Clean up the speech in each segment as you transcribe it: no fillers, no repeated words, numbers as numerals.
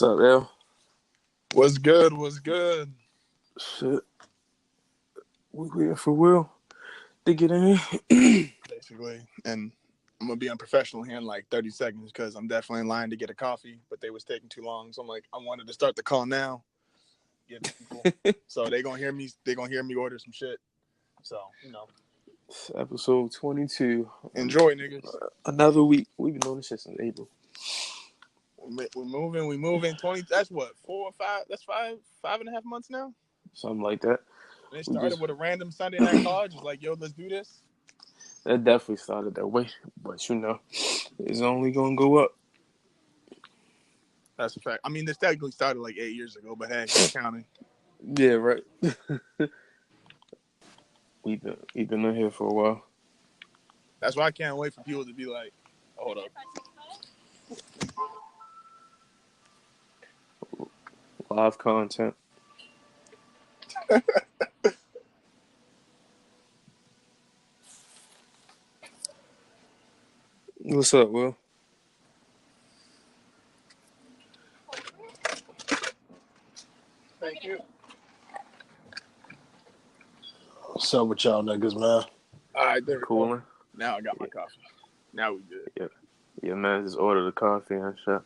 What's up, L? What's good? What's good? Shit. We waiting for Will to get in. Basically, and I'm gonna be unprofessional here in like 30 seconds because I'm definitely in line to get a coffee, but they was taking too long. So I'm like, I wanted to start the call now. Give people, so they gonna hear me. They gonna hear me order some shit. So It's episode 22. enjoy, niggas. Another week. We've been doing this shit since April. We're moving. We moving. 20. That's what 4 or 5. That's 5.5 months now. Something like that. And it started with a random Sunday night call, just like, yo, let's do this. That definitely started that way, but it's only gonna go up. That's a fact. I mean, this technically started like 8 years ago, but hey, keep counting. Yeah, right. We've been in here for a while. That's why I can't wait for people to be like, oh, hold up. Live content. What's up, Will? Thank you. What's up with y'all niggas, man? All right, there we Cooling. go. Now I got my coffee. Now we good. Yeah, man, just ordered the coffee and shit.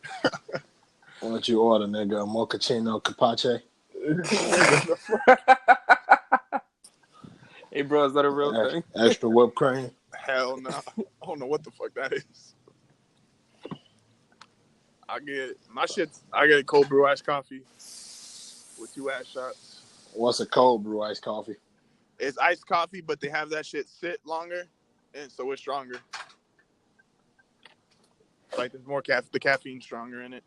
What you order, nigga? A mochaccino capace? Hey, bro, is that a real thing? Extra whipped cream? Hell no. I don't know what the fuck that is. I get cold brew iced coffee with 2 ass shots. What's a cold brew iced coffee? It's iced coffee, but they have that shit sit longer, and so it's stronger. Like there's more the caffeine stronger in it.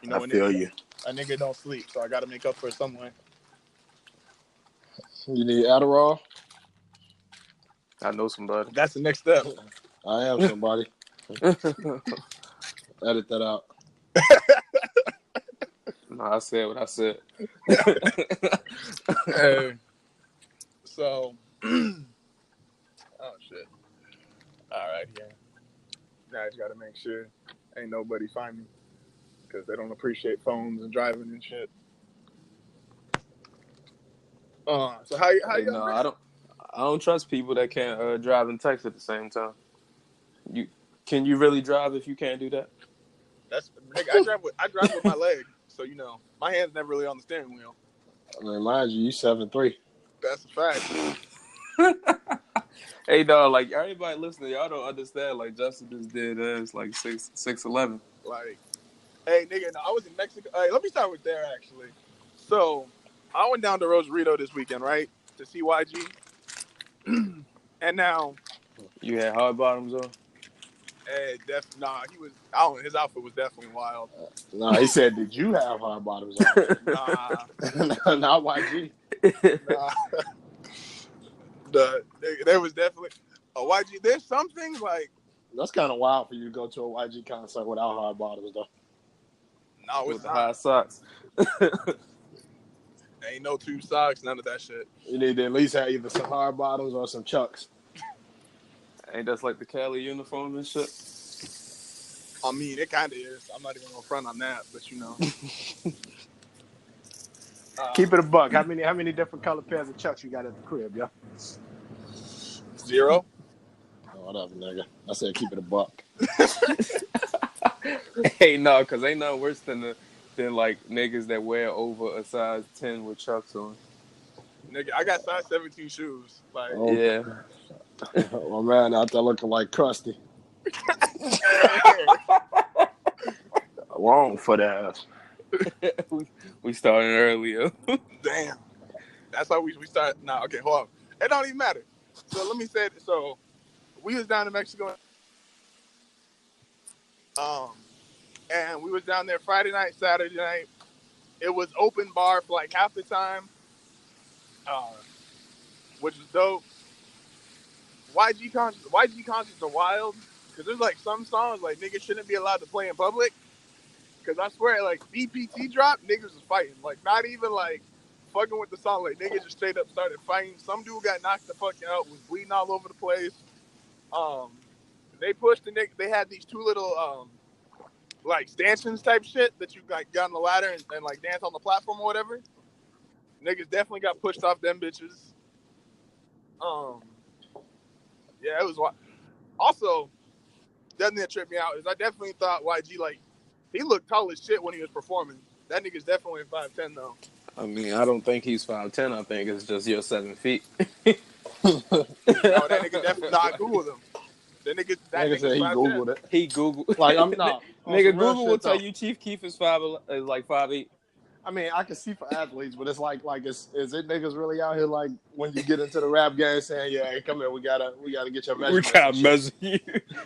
You know, I feel you. A nigga don't sleep, so I got to make up for it some way. You need Adderall? I know somebody. That's the next step. I am somebody. Edit that out. No, I said what I said. Hey. So, oh shit. All right, yeah. Now I just got to make sure ain't nobody find me because they don't appreciate phones and driving and shit. So how you? No, I don't trust people that can't drive and text at the same time. Can you really drive if you can't do that? That's nigga, I drive with my leg, so my hand's never really on the steering wheel. I mean, mind you 7'3". That's a fact. Hey, dog, like everybody listening, y'all don't understand. Like Justin just did like 6'11". Like, hey, nigga, no, I was in Mexico. Hey, let me start with there actually. So, I went down to Rosarito this weekend, right, to see YG, and now You had hard bottoms on. Hey, he was. I don't. His outfit was definitely wild. Nah, he said, "Did you have hard bottoms on?" Nah, not YG. Nah, there was definitely a YG. There's some things like that's kind of wild for you to go to a YG concert without hard bottoms, though. No, with it's the not. high socks. Ain't no tube socks, none of that shit. You need to at least have either some hard bottoms or some Chucks. Ain't that's like the Cali uniform and shit? I mean, it kind of is. I'm not even gonna front on that, but Keep it a buck. How many different color pairs of Chucks you got at the crib, yo? 0. Oh, whatever, nigga. I said keep it a buck. Hey, no, because ain't nothing worse than like niggas that wear over a size 10 with Chucks on. Nigga, I got size 17 shoes. Like, Yeah. My man out there looking like Krusty. Wrong for that. we started earlier. Damn. That's how we start. Nah, okay, hold on. It don't even matter. So let me say it. So we was down in Mexico. And we was down there Friday night, Saturday night. It was open bar for like half the time, which was dope. YG concerts are wild because there's like some songs like niggas shouldn't be allowed to play in public. Because I swear, like BPT drop, niggas was fighting. Like not even like fucking with the song. Like niggas just straight up started fighting. Some dude got knocked the fuck out, was bleeding all over the place. They pushed the nigga. They had these two little like stanchions type shit that you like get on the ladder and like dance on the platform or whatever. Niggas definitely got pushed off them bitches. Yeah, it was also doesn't that trip me out is I definitely thought YG like he looked tall as shit when he was performing. That nigga's definitely 5'10" though. I mean, I don't think he's 5'10". I think it's just your 7 feet. No, that nigga definitely not Google him. That Nigga said nigga's he 5'10". Googled it. He Googled. Like, I'm not. On Nigga, some real Google will shit, tell though. you Chief Keef is like 5'8". I mean, I can see for athletes, but it's like, is it niggas really out here like when you get into the rap game saying, yeah, hey, come here, we gotta get your We measurements. gotta measure you.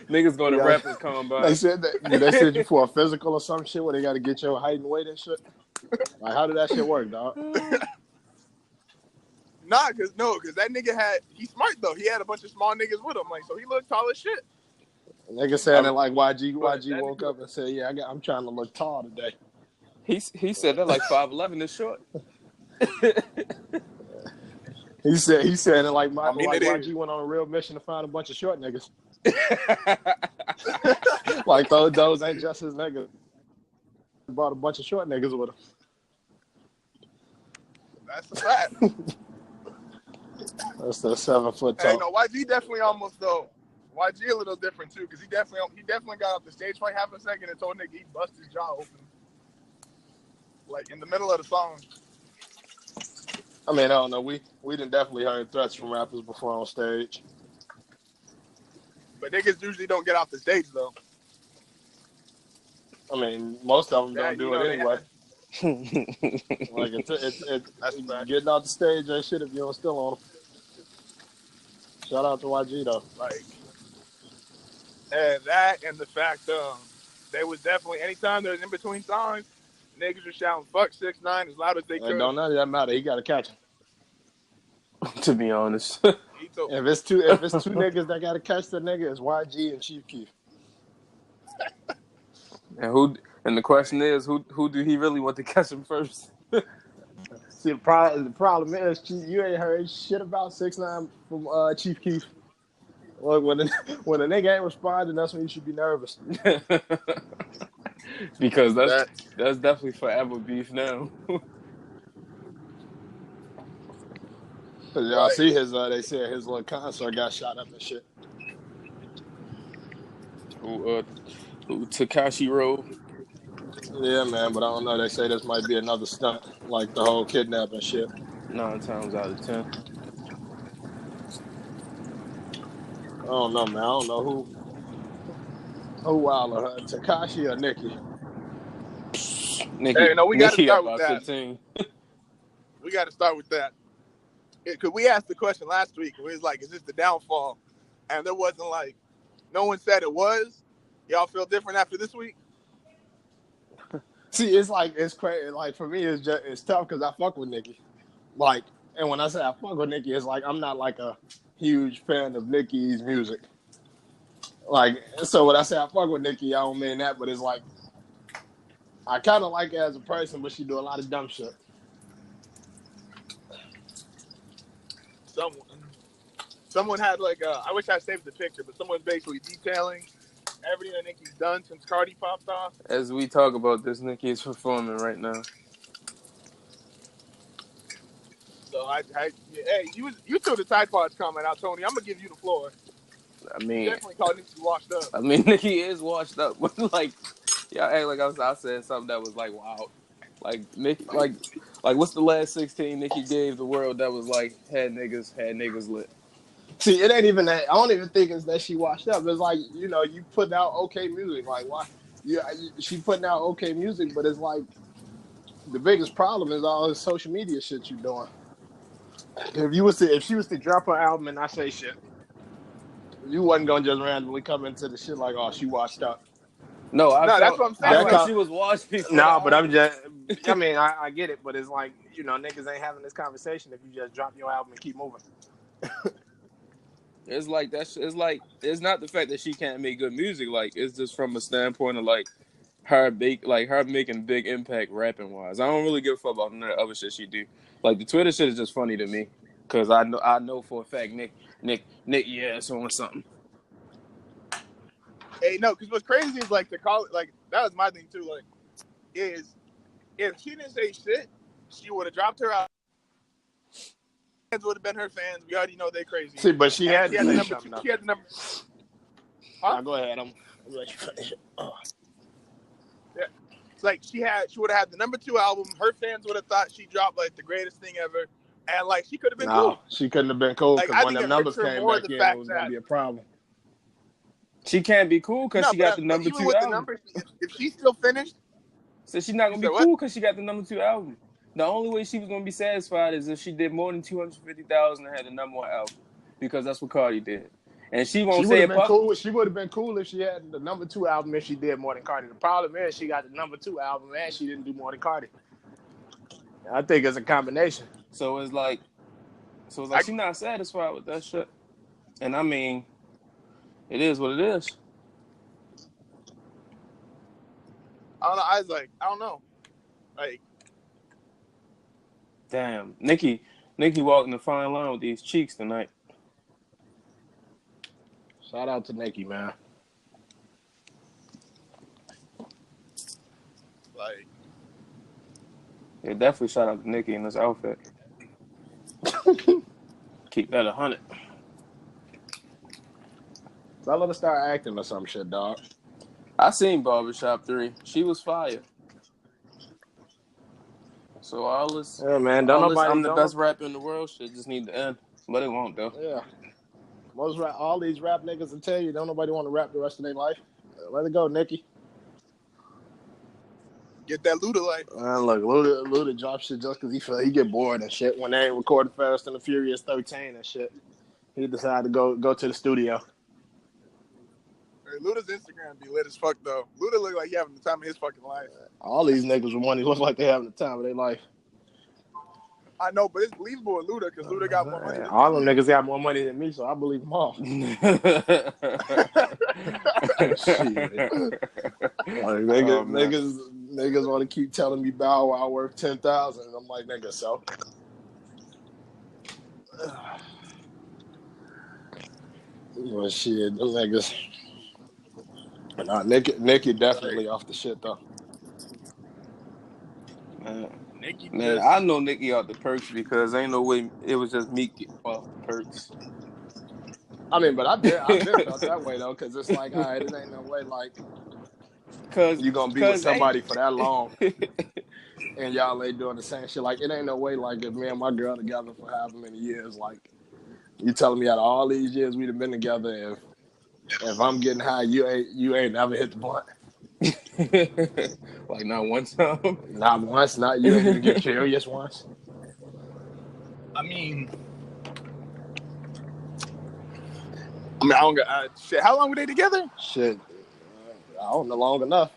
Niggas going to Yeah. rappers combine. They said that they sent you for a physical or some shit where they gotta get your height and weight and shit. Like, how did that shit work, dog? Nah, cause that nigga he's smart though. He had a bunch of small niggas with him, like so he looked tall as shit. Nigga saying that like YG that woke up and said, yeah, I'm trying to look tall today. He said that like 5'11" is short. He said it like it YG is. went on a real mission to find a bunch of short niggas. Like those ain't just his niggas. He brought a bunch of short niggas with him. That's a fact. That's the 7 foot Hey, tall. no, YG definitely almost though. YG a little different too, cause he definitely got off the stage for like half a second and told nigga he bust his jaw open, like in the middle of the song. I mean, I don't know. We done definitely heard threats from rappers before on stage. But niggas usually don't get off the stage though. I mean, most of them don't do it anyway. Like it's getting off the stage ain't shit if you don't still on them. Shout out to YG though. Like, and that and the fact they was definitely anytime there was in between songs, niggas were shouting "fuck 6ix9ine" as loud as they could. Don't none of that matter. He got to catch him. To be honest. If it's two niggas that got to catch the nigga, it's YG and Chief Keef. And the question is, who do he really want to catch him first? See, the problem is, you ain't heard shit about 6ix9ine from Chief Keef. Look, when a nigga ain't responding, that's when you should be nervous. Because that's definitely forever beef now. Cause y'all see his, they said his little concert got shot up and shit. Who Tekashi Road? Yeah, man, but I don't know. They say this might be another stunt, like the whole kidnapping shit. 9 times out of 10. I don't know, man. I don't know who wilder, Tekashi or Nicki. Hey, no, we got to start with about that. 15. We got to start with that. Because we asked the question last week. We was like, is this the downfall? And there wasn't like, no one said it was. Y'all feel different after this week? See, it's crazy. Like, for me, it's tough because I fuck with Nicki. Like, and when I say I fuck with Nicki, it's like I'm not like a huge fan of Nicki's music. Like, so when I say I fuck with Nicki, I don't mean that, but it's like I kind of like her as a person, but she do a lot of dumb shit. Someone had like, I wish I saved the picture, but someone's basically detailing everything that Nicki's done since Cardi popped off. As we talk about this, Nicki is performing right now. So hey, you till the Tide Pods coming out, Tony. I'm gonna give you the floor. I mean, You definitely called Nicki washed up. I mean, Nicki is washed up, but like, yeah, act like I said something that was like, wow, like Nicki, like what's the last 16 Nicki gave the world that was like had niggas lit. See, it ain't even that. I don't even think it's that she washed up. It's like, you putting out okay music. Like, why? She putting out okay music, but it's like the biggest problem is all this social media shit you doing. If she was to drop her album and not say shit, you wasn't gonna just randomly come into the shit like, oh, she washed up. No, that's what I'm saying. I thought she was washed before. No, but I'm just. I mean, I get it, but it's like, niggas ain't having this conversation if you just drop your album and keep moving. It's like it's not the fact that she can't make good music. Like, it's just from a standpoint of like her making big impact rapping wise. I don't really give a fuck about none of the other shit she do. Like, the Twitter shit is just funny to me because I know for a fact Nick yeah, it's on something. Hey, no, because what's crazy is like to call it like that was my thing too. Like, is if she didn't say shit, she would have dropped her out. Fans would have been her fans. We already know they crazy. See, but she had the number two. She had the number. Huh? Now go ahead. I'm let you finish it. Yeah, it's like she would have had the number 2 album. Her fans would have thought she dropped like the greatest thing ever, and like she could have been cool. She couldn't have been cool because like, when them numbers came back in, it was gonna be a problem. She can't be cool because she got the number 2 album. Numbers, if she still finished, so she's not gonna be cool because she got the number 2 album. The only way she was gonna be satisfied is if she did more than 250,000 and had the number 1 album, because that's what Cardi did. And she won't say it. Cool. She would have been cool if she had the number 2 album if she did more than Cardi. The problem is she got the number 2 album and she didn't do more than Cardi. I think it's a combination. So it's like she's not satisfied with that shit. And I mean, it is what it is. I don't know. I don't know. Like, damn, Nikki walking the fine line with these cheeks tonight. Shout out to Nikki, man. Like, yeah, definitely shout out to Nikki in this outfit. Keep that 100. So I let her start acting or some shit, dog. I seen Barbershop 3. She was fire. So all this, yeah, man. I'm the best rapper in the world. Shit just need to end, but it won't though. Yeah. All these rap niggas will tell you don't nobody want to rap the rest of their life. Let it go, Nikki. Get that Luda life. Look, Luda drop shit just because he feel he get bored and shit. When they ain't recorded Fast and the Furious 13 and shit, he decided to go to the studio. Hey, Luda's Instagram be lit as fuck though. Luda look like he having the time of his fucking life. All these niggas with money look like they having the time of their life. I know, but it's believable with Luda because Luda got more money. All them niggas got more money than me, so I believe them all. Shit. Like, niggas want to keep telling me Bow Wow worth 10,000, and I'm like, nigga, so. Well, shit, them niggas. Nah, Nikki definitely off the shit though. Man, I know Nikki off the perks because ain't no way it was just me off the perks. I mean, but I've been felt that way though, because it's like, all right, it ain't no way like, cause you gonna be with somebody for that long, and y'all ain't doing the same shit. Like, it ain't no way like if me and my girl together for however many years, like you telling me out of all these years we've been together, if I'm getting high, you ain't never hit the blunt. Like not one time? Not once. Not you ain't even get curious once. I mean, I don't got shit. How long were they together? Shit, I don't know, long enough.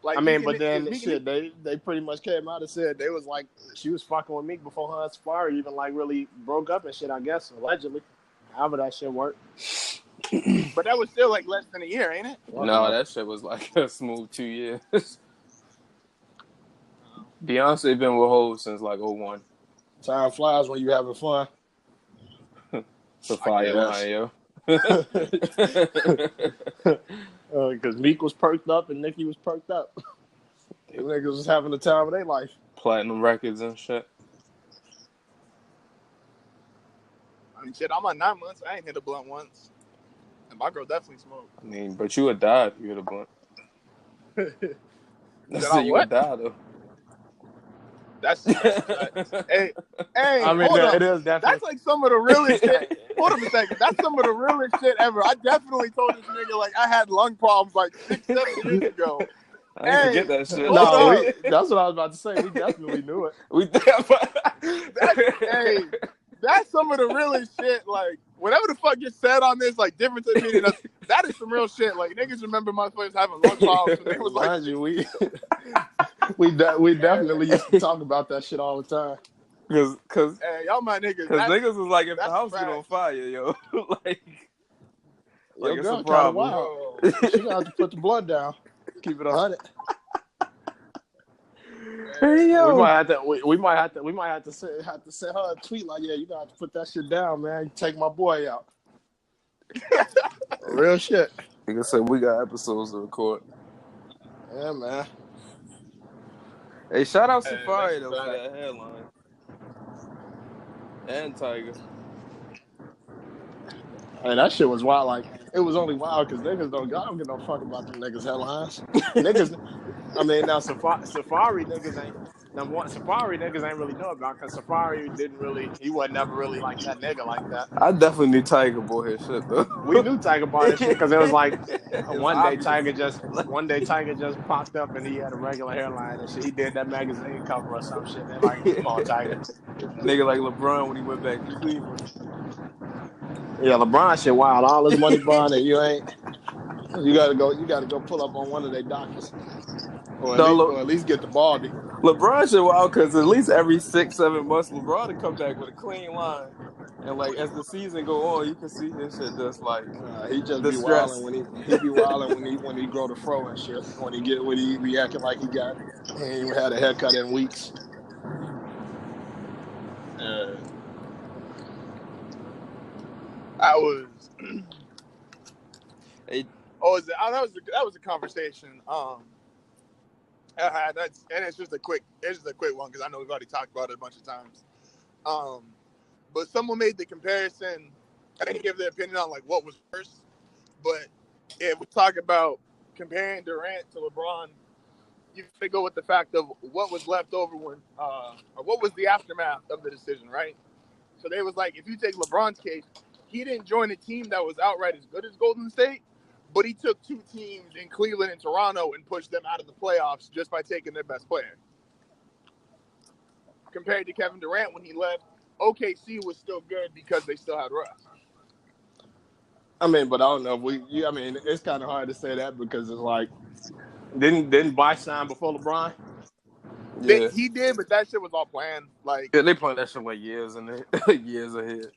Like, I mean, but then shit, they pretty much came out and said they was like she was fucking with Meek before her and Safari even like really broke up and shit. I guess allegedly, however that shit worked. But that was still like less than a year, ain't it? No, that shit was like a smooth 2 years. Beyonce been with Hov since like 01. Time flies when you having fun. It's a fire line, yo. Because Meek was perked up and Nicki was perked up. These niggas was having the time of their life. Platinum records and shit. I mean, shit, I'm on 9 months. I ain't hit a blunt once. And my girl definitely smoked. I mean, but you would die if you hit a blunt. You would die, though. That's hey. I mean, it is definitely. That's like some of the realest shit. Hold on a second. That's some of the realest shit ever. I definitely told this nigga like I had lung problems like 6-7 years ago. I didn't forget that shit. No, that's what I was about to say. We definitely knew it. That's some of the realest shit. Like, whatever the fuck gets said on this, like, different opinion, that is some real shit. Like, niggas remember motherfuckers having lung problems. And they was like, mind you, we definitely used to talk about that shit all the time. Cause hey, y'all my niggas. Because niggas was like, if the house get on fire, yo, like it's a problem. She gonna have to put the blood down. Keep it 100. Hey, yo. We might have to send her a tweet like, yeah, you gotta have to put that shit down, man. Take my boy out. Real shit. Like I said, we got episodes to record. Yeah, man. Hey, shout out And that's Safari a though for fact. that headline. And Tiger. Hey, that shit was wild. Like, it was only wild because niggas don't. I don't give no fuck about them niggas headlines. Niggas. I mean, now Safari niggas ain't. Number one, Safari niggas ain't really know about because Safari didn't really. He wasn't never really like that nigga like that. I definitely knew Tiger bought his shit though. We knew Tiger bought his shit because it was like It's obvious. one day Tiger just popped up and he had a regular hairline and shit. He did that magazine cover or some shit. They're like, come on, Tiger. Nigga like LeBron when he went back to Cleveland. Yeah, LeBron shit wild. All his money bond and you ain't. You gotta go. You gotta go pull up on one of their doctors, No, or at least get the Baldy. LeBron shit wild because at least every 6-7 months, LeBron to come back with a clean line, and like as the season go on, you can see his shit just like He just the be wilding stress. when he be wilding when he grow the fro and shit. When he be acting like he ain't even had a haircut in weeks. I was. Hey, That was a conversation. And it's just a quick one because I know we've already talked about it a bunch of times. But someone made the comparison. I didn't give their opinion on like what was worse, but if we talk about comparing Durant to LeBron, you have to go with the fact of what was left over when, or what was the aftermath of the decision, right? So they was like, if you take LeBron's case, he didn't join a team that was outright as good as Golden State, but he took two teams in Cleveland and Toronto and pushed them out of the playoffs just by taking their best player. Compared to Kevin Durant when he left, OKC was still good because they still had Russ. I mean, but I don't know. I mean, it's kind of hard to say that because it's like, didn't Bosh sign before LeBron? yeah, He did, but that shit was all planned. Like, yeah, they playing that shit like years and years ahead.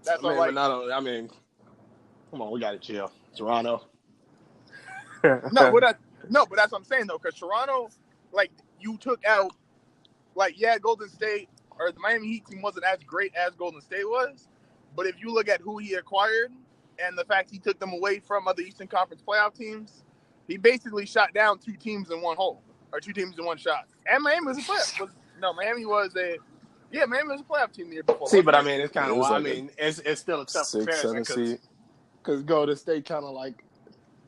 that's I all. mean, but Like, not. I mean, come on, we gotta chill. Toronto. no, but that's what I'm saying though, because Toronto, like, you took out, like, yeah, Golden State or the Miami Heat team wasn't as great as Golden State was, but if you look at who he acquired and the fact he took them away from other Eastern Conference playoff teams, he basically shot down two teams in one hole or two teams in one shot. And Miami was a playoff. Miami was a playoff team the year before. See, but I Wasn't mean, it's Yeah, kind it of was wild. I like a mean, it's still a tough 6, comparison 7 seed. because Golden State kind of like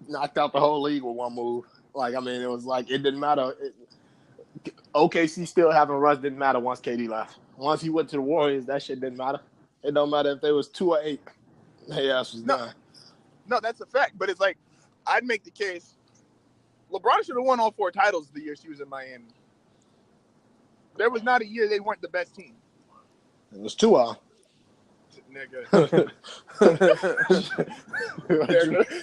knocked out the whole league with one move. Like, I mean, it was like it didn't matter. OKC still having Russ didn't matter once KD left. Once he went to the Warriors, that shit didn't matter. It don't matter if they was 2 or 8. Hey, ass was done. No, that's a fact. But it's like, I'd make the case, LeBron should have won all 4 titles the year she was in Miami. There was not a year they weren't the best team. It was 2 of Nigga.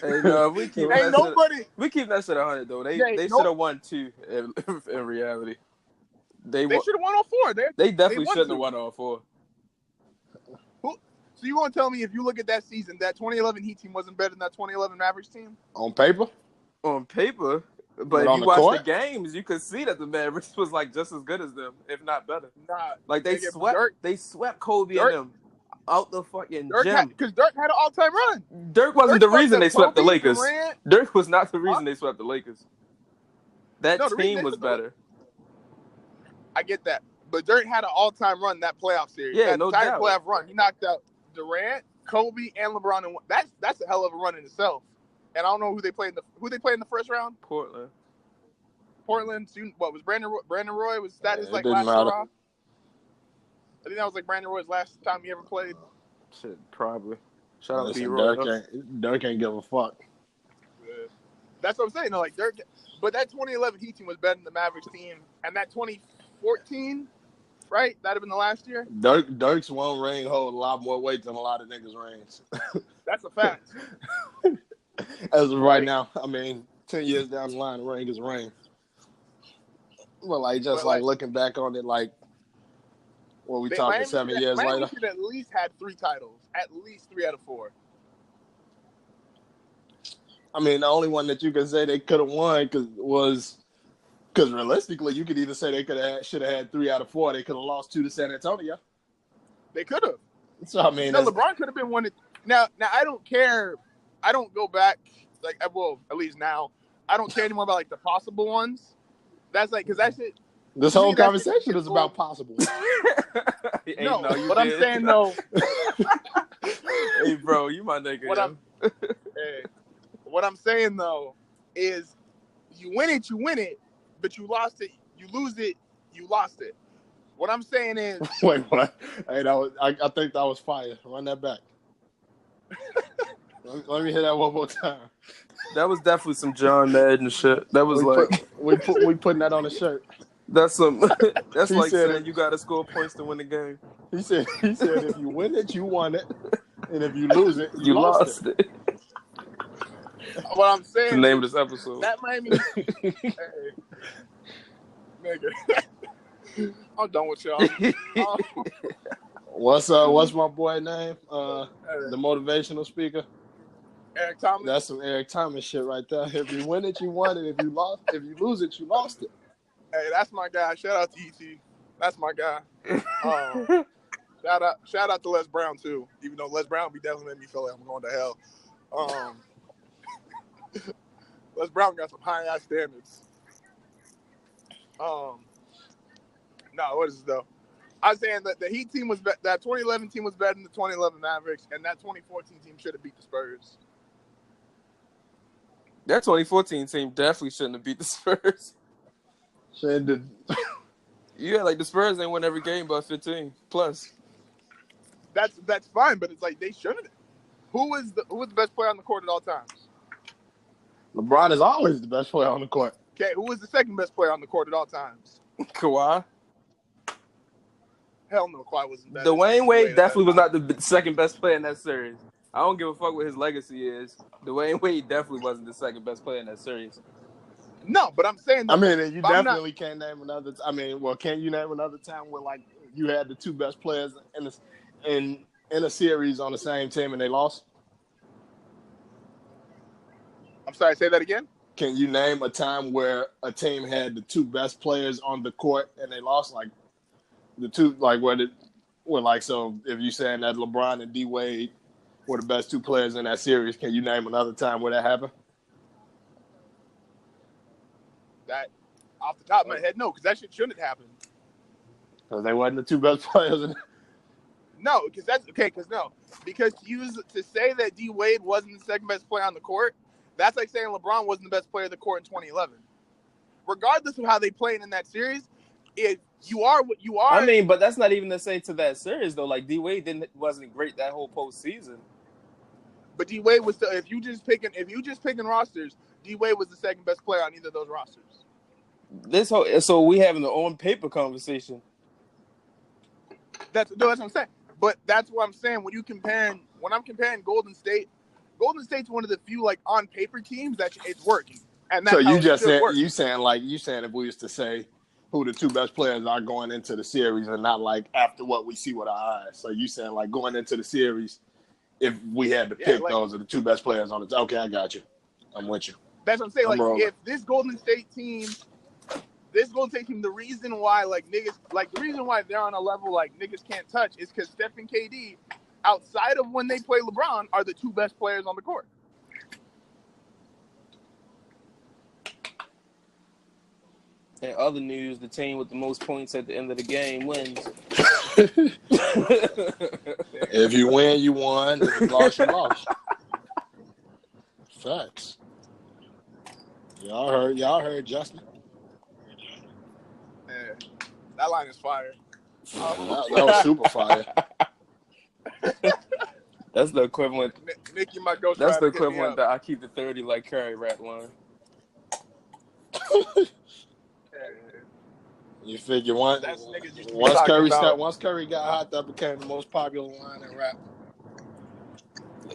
Hey, no, we keep Ain't nobody. we keep that shit 100 though. They Ain't should have won 2 in reality. They should have won all 4. They definitely won shouldn't 2. have won all 4. So you want to tell me if you look at that season, that 2011 Heat team wasn't better than that 2011 Mavericks team? on paper. On paper, but But if on you the watch court? the games, you could see that the Mavericks was like just as good as them, if not better. Nah. Like they swept Kobe and them out the fucking gym. Because Dirk had an all-time run. Dirk wasn't the reason they swept the Lakers. Durant. Dirk was not the reason they swept the Lakers. That No, the reason team they was swept the better. I get that. But Dirk had an all-time run that playoff series. Yeah, that no entire doubt. playoff run. He knocked out Durant, Kobe, and LeBron. And that's a hell of a run in itself. And I don't know who they played in the first round. Portland. What was Brandon Roy? Was that his like didn't last matter. hurrah? I think that was like Brandon Roy's last time he ever played. Shit, probably. Shout out to Listen, B-Roy. Dirk ain't give a fuck. Yeah. That's what I'm saying. No, like Dirk, but that 2011 Heat team was better than the Mavericks team, and that 2014, right? That'd have been the last year. Dirk's one ring hold a lot more weight than a lot of niggas' rings. That's a fact. As of right now, I mean, 10 years down the line, a ring is a ring. Well, like looking back on it, like what we talking Miami 7 years Miami later. should at least had 3 titles, at least 3 out of 4. I mean, the only one that you could say they could have won because realistically, you could either say they should have had 3 out of 4. They could have lost 2 to San Antonio. They could have. So I mean, LeBron could have been one. Now I don't care. I don't go back. Like, well, at least now, I don't care anymore about like the possible ones. That's like because that shit. This whole conversation is about possible. No, but I'm saying though. Hey, bro, you my nigga. What I'm saying though is, you win it, but you lost it. You lose it, you lost it. What I'm saying is, wait, what? Hey, I think that was fire. Run that back. Let me hear that one more time. That was definitely some John Madden shit. That was we putting that on a shirt. That's some. That's He like said saying you got to score points to win the game. He said if you win it, you won it, and if you lose it, you lost it. What I'm saying. The name of this episode. That Miami. Hey, nigga. I'm done with y'all. What's my boy name? The motivational speaker. Eric Thomas. That's some Eric Thomas shit right there. If you win it, you won it. If you lose it, you lost it. Hey, that's my guy. Shout out to ET. That's my guy. Shout out to Les Brown too. Even though Les Brown definitely made me feel like I'm going to hell. Les Brown got some high ass standards. No, what is it though? I was saying that the Heat team that 2011 team was better than the 2011 Mavericks, and that 2014 team should have beat the Spurs. That 2014 team definitely shouldn't have beat the Spurs. Shouldn't. Yeah, like the Spurs ain't win every game but 15 plus. That's fine, but it's like they shouldn't. Who was the best player on the court at all times? LeBron is always the best player on the court. Okay, who was the second best player on the court at all times? Kawhi. Hell no, Kawhi wasn't better. Dwayne Wade definitely was not the second best player in that series. I don't give a fuck what his legacy is. Dwayne Wade definitely wasn't the second best player in that series. No, but I'm saying that. I mean, you definitely can't name another. Can you name another time where like you had the two best players in a series on the same team and they lost? I'm sorry, say that again? Can you name a time where a team had the two best players on the court and they lost? Like the two, like so if you're saying that LeBron and D Wade were the best two players in that series, can you name another time where that happened? That off the top of my head, no, because that shit shouldn't have happened. Because they wasn't the two best players. No, because that's okay. Because to say that D Wade wasn't the second best player on the court, that's like saying LeBron wasn't the best player of the court in 2011. Regardless of how they played in that series, if you are what you are. I mean, but that's not even to say to that series though. Like D Wade wasn't great that whole postseason. But D Wade was still. If you just picking rosters, D Wade was the second best player on either of those rosters. So we having the on paper conversation. That's what I'm saying. But that's what I'm saying. When I'm comparing Golden State's one of the few like on paper teams that it's working. And that's so you just said work. you saying if we used to say who the two best players are going into the series and not like after what we see with our eyes. So you saying like going into the series, if we had to pick those are the two best players on the okay, I got you. I'm with you. That's what I'm saying. If this Golden State team, the reason why the reason why they're on a level like niggas can't touch is because Steph and KD, outside of when they play LeBron, are the two best players on the court. In other news, the team with the most points at the end of the game wins. If you win, you won. If you lost, you lost. Facts. Y'all heard Justin. Yeah, that line is fire. That was super fire. That's the equivalent. Nick, you might go. That's the equivalent that I keep the 30 like Curry rap line. You figure once Curry got hot, that became the most popular line in rap.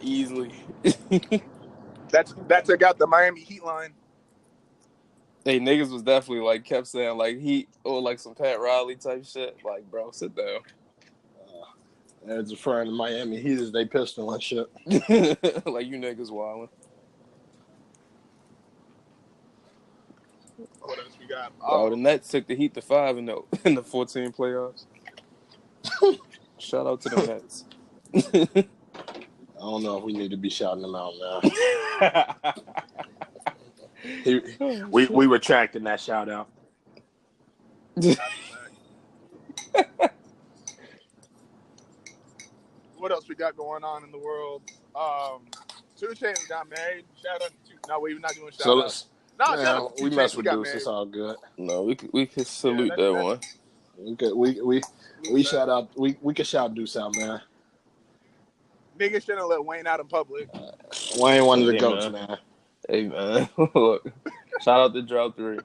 Easily. That's got the Miami Heat line. Hey, niggas was definitely like kept saying like Heat or like some Pat Riley type shit. Like, bro, sit down. It's referring to Miami Heat as they pistol and shit. Like you niggas wildin'. What else we got? The Nets took the Heat to 5 in the 14 playoffs. Shout out to the Nets. I don't know if we need to be shouting them out now. Oh, We shit. retracting that shout out. What else we got going on in the world? 2 Chainz got married. Shout out to No, we're not doing So shout outs. No, shout out man, to we 2 Chainz. mess He with got Deuce. It's married. all good. No, we could Yeah, salute that that's one. We that. shout out. We can shout Deuce out, man. Niggas shouldn't let Wayne out in public. Wayne one of the Hey goats, man. man. Hey man. Look. Shout out to Drought 3.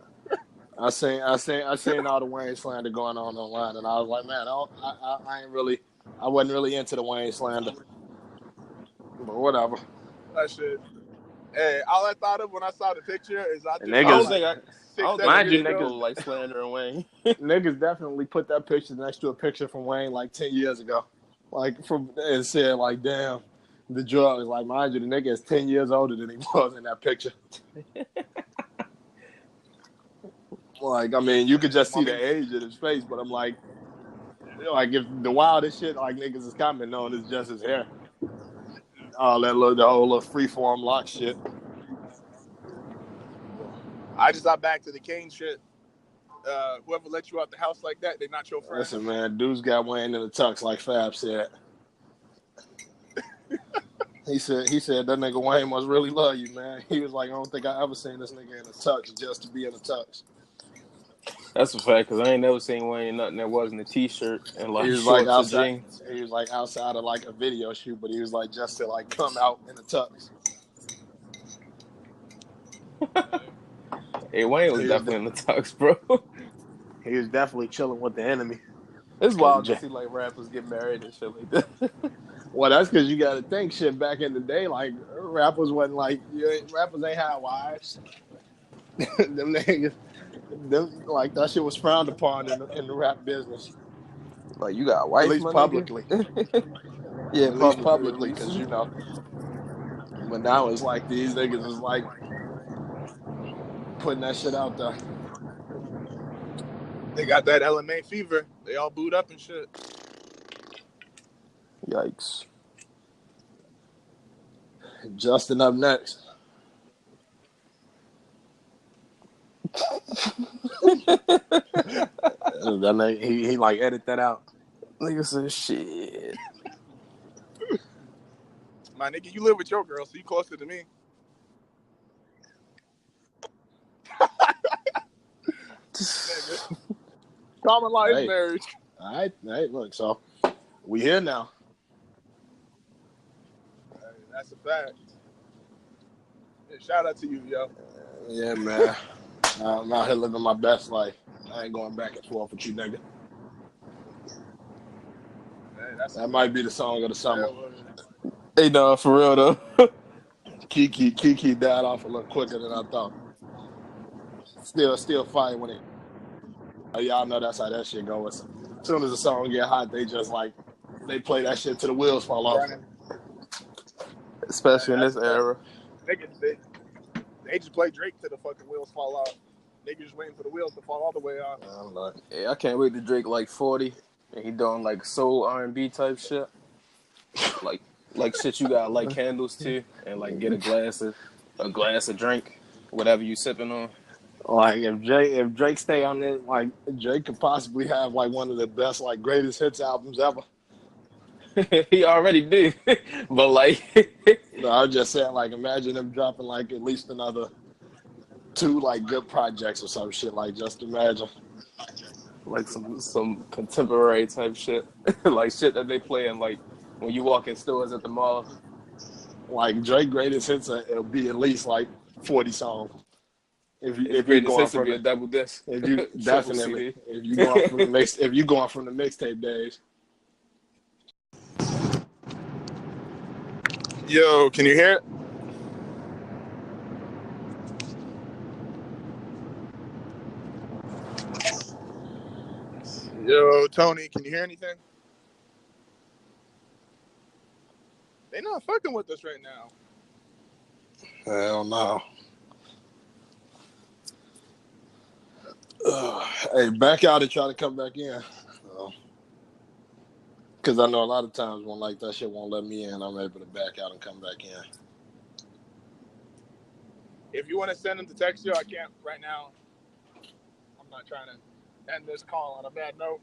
I seen all the Wayne slander going on online, and I was like, man, I wasn't really into the Wayne slander, but whatever. That shit. Hey, all I thought of when I saw the picture is I And think about I niggas, like don't six, think I seven mind get years you, into ago. niggas, like slandering Wayne. niggas definitely put that picture next to a picture from Wayne like 10 years ago, like from and said like, damn, the drugs. Like, mind you, the nigga is 10 years older than he was in that picture. Like, I mean, you could just see the age of his face, but I'm like if the wildest shit like niggas is commenting on is just his hair. All that the whole little freeform lock shit. I just got back to the Kane shit. Whoever let you out the house like that, they not your friend. Listen, man, dude's got Wayne in the tux, like Fab said. He said that nigga Wayne must really love you, man. He was like, I don't think I ever seen this nigga in a tux just to be in a tux. That's a fact, because I ain't never seen Wayne nothing that wasn't a t-shirt and He like was like shorts or outside. jeans. He was like outside of like a video shoot, but he was like just to like come out in a tux. Hey, Wayne was definitely in the tux, bro. He was definitely chilling with the enemy. It's wild to see like rappers get married and shit like that. Well, that's because you got to think shit back in the day. Like rappers wasn't like rappers ain't had wives. Them niggas, like that shit was frowned upon in the rap business. Like, you got a At wife, least my nigga? publicly. Yeah, At least publicly at publicly, least. because but now it's like these niggas is like putting that shit out there. They got that LMA fever. They all booed up and shit. Yikes. Justin up next. That nigga, he like edit that out. Nigga said shit. My nigga, you live with your girl, so you closer to me. Common law is marriage. All right, look, so we here now. Hey, that's a fact. Yeah, shout out to you, yo. Yeah, man. I'm out here living my best life. I ain't going back and forth with you, nigga. Hey, that might be the song of the summer. Hey, no, for real though. Kiki died off a little quicker than I thought. Still fire when it. Y'all know that's how that shit goes. As soon as the song get hot, they just like they play that shit till the wheels fall off. Especially in this era. Niggas, they just play Drake till the fucking wheels fall off. Niggas just waiting for the wheels to fall all the way off. Yeah, I can't wait to Drake like 40 and he doing like soul R&B type shit. Like shit you got like candles to and like get a glass of drink, whatever you sipping on. Like if Drake stay on this, like Drake could possibly have like one of the best like greatest hits albums ever. He already did, but like, no, I was just saying like imagine him dropping like at least another 2 like good projects or some shit. Like just imagine, like some contemporary type shit, like shit that they play in like when you walk in stores at the mall. Like Drake greatest hits, it'll be at least like 40 songs. If you Greatest going hits to from be a double disc, if you triple definitely CD. if you going from the mixtape days. Yo, can you hear it? Yo, Tony, can you hear anything? They not fucking with us right now. Hell no. Hey, back out and try to come back in. Because I know a lot of times when like that shit won't let me in, I'm able to back out and come back in. If you want to send them to text you, I can't right now. I'm not trying to end this call on a bad note.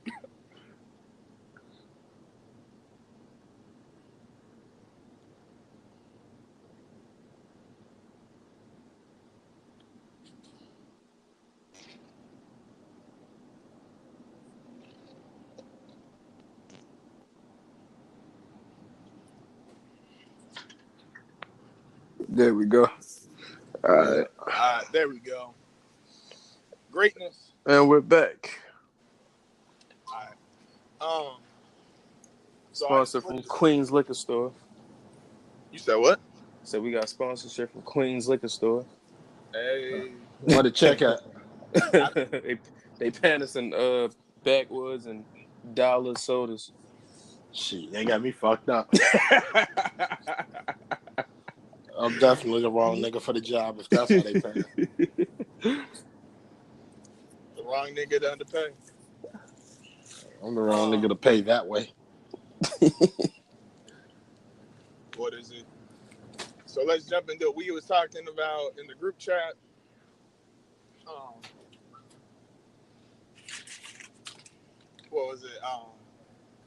There we go. All right. There we go. Greatness. And we're back. All right. Sponsor from Queen's Liquor Store. You said what? So we got sponsorship from Queen's Liquor Store. Hey. What to check at? they pan us in backwoods and dollar sodas. Shit, they got me fucked up. I'm definitely the wrong nigga for the job if that's how they pay. The wrong nigga to underpay. I'm the wrong nigga to pay that way. What is it? So let's jump into what we was talking about in the group chat. What was it?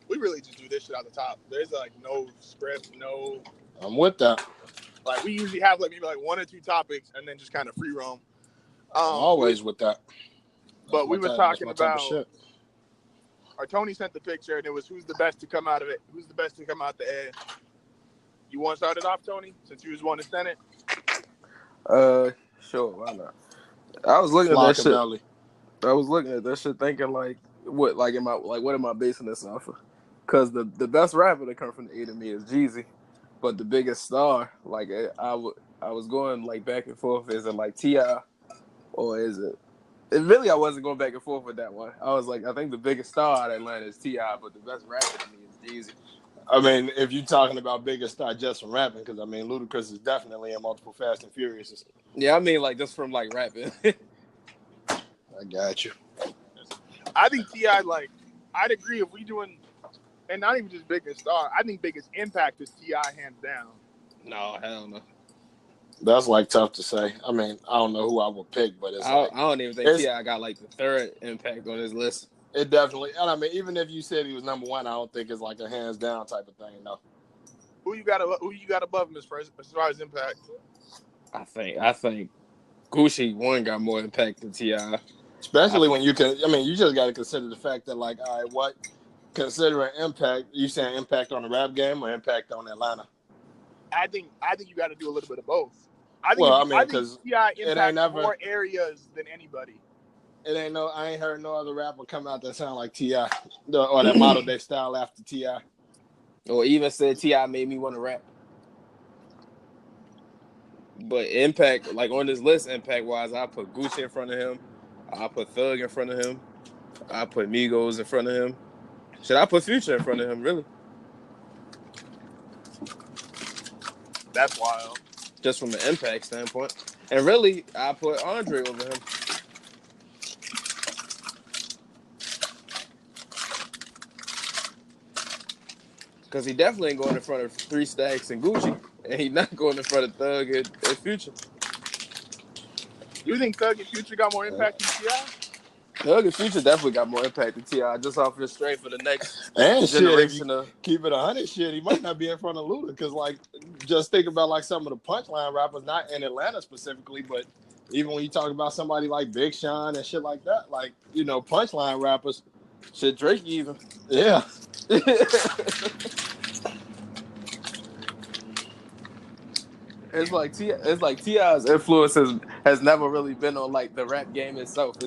We really just do this shit out the top. There's like no script, no. I'm with that. Like we usually have like maybe like one or two topics and then just kind of free roam. I'm always with that. But we were talking about. Or Tony sent the picture and it was who's the best to come out of it. Who's the best to come out the air? You want to start it off, Tony? Since you was one to send it. Sure, why not? I was looking at that shit. I was looking at that shit, thinking like, what am I basing this off of? Because the best rapper that come from the A to me is Jeezy, but the biggest star, like I was going like back and forth. Is it like T.I. or is it? Really, I wasn't going back and forth with that one. I was like, I think the biggest star out of Atlanta is T.I., but the best rapper to me is Jeezy. I mean, if you're talking about biggest star just from rapping, because I mean, Ludacris is definitely in multiple Fast and Furious. Yeah, I mean, like just from like rapping. I got you. I think T.I. like I'd agree if we doing, and not even just biggest star. I think biggest impact is T.I. hands down. No, hell no. That's like tough to say. I mean, I don't know who I would pick, but I don't even think T.I. got like the third impact on his list. It definitely, and I mean, even if you said he was number one, I don't think it's like a hands down type of thing. No. Who you got above him as far as impact? I think Gucci one got more impact than T.I. Especially when you can. I mean, you just got to consider the fact that, like, all right, what considering impact? You saying impact on the rap game or impact on Atlanta? I think you got to do a little bit of both. I think T.I. impacts more areas than anybody. I ain't heard no other rapper come out that sound like T.I. or that model their style after T.I. Or even said T.I. made me want to rap. But impact, like on this list, impact wise, I put Gucci in front of him. I put Thug in front of him. I put Migos in front of him. Should I put Future in front of him, really? That's wild. Just from an impact standpoint. And really, I put Andre over him. Because he definitely ain't going in front of 3 Stacks and Gucci. And he's not going in front of Thug and Future. You think Thug and Future got more impact than T.I.? Thug and Future definitely got more impact than T.I. just off his strength for the next generation. Keep it 100 shit, he might not be in front of Luda. Because, like, just think about, like, some of the punchline rappers, not in Atlanta specifically, but even when you talk about somebody like Big Sean and shit like that, like, you know, punchline rappers. Shit, Drake even. Yeah. It's like T.I.'s influence has never really been on like the rap game itself.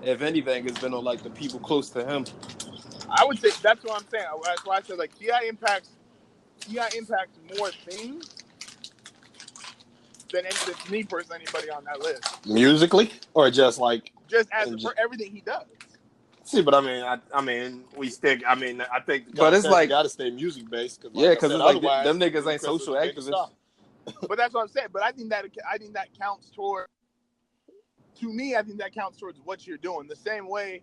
If anything, it's been on like the people close to him. I would say that's what I'm saying. That's why I said like T.I. impacts more things than me personally anybody on that list. Musically, or just like for everything he does. See, but I mean, we stick. I mean, I think, but it's like got to stay music based. Because it's like them niggas ain't social activists. But that's what I'm saying. But I think that counts toward. To me, I think that counts towards what you're doing. The same way,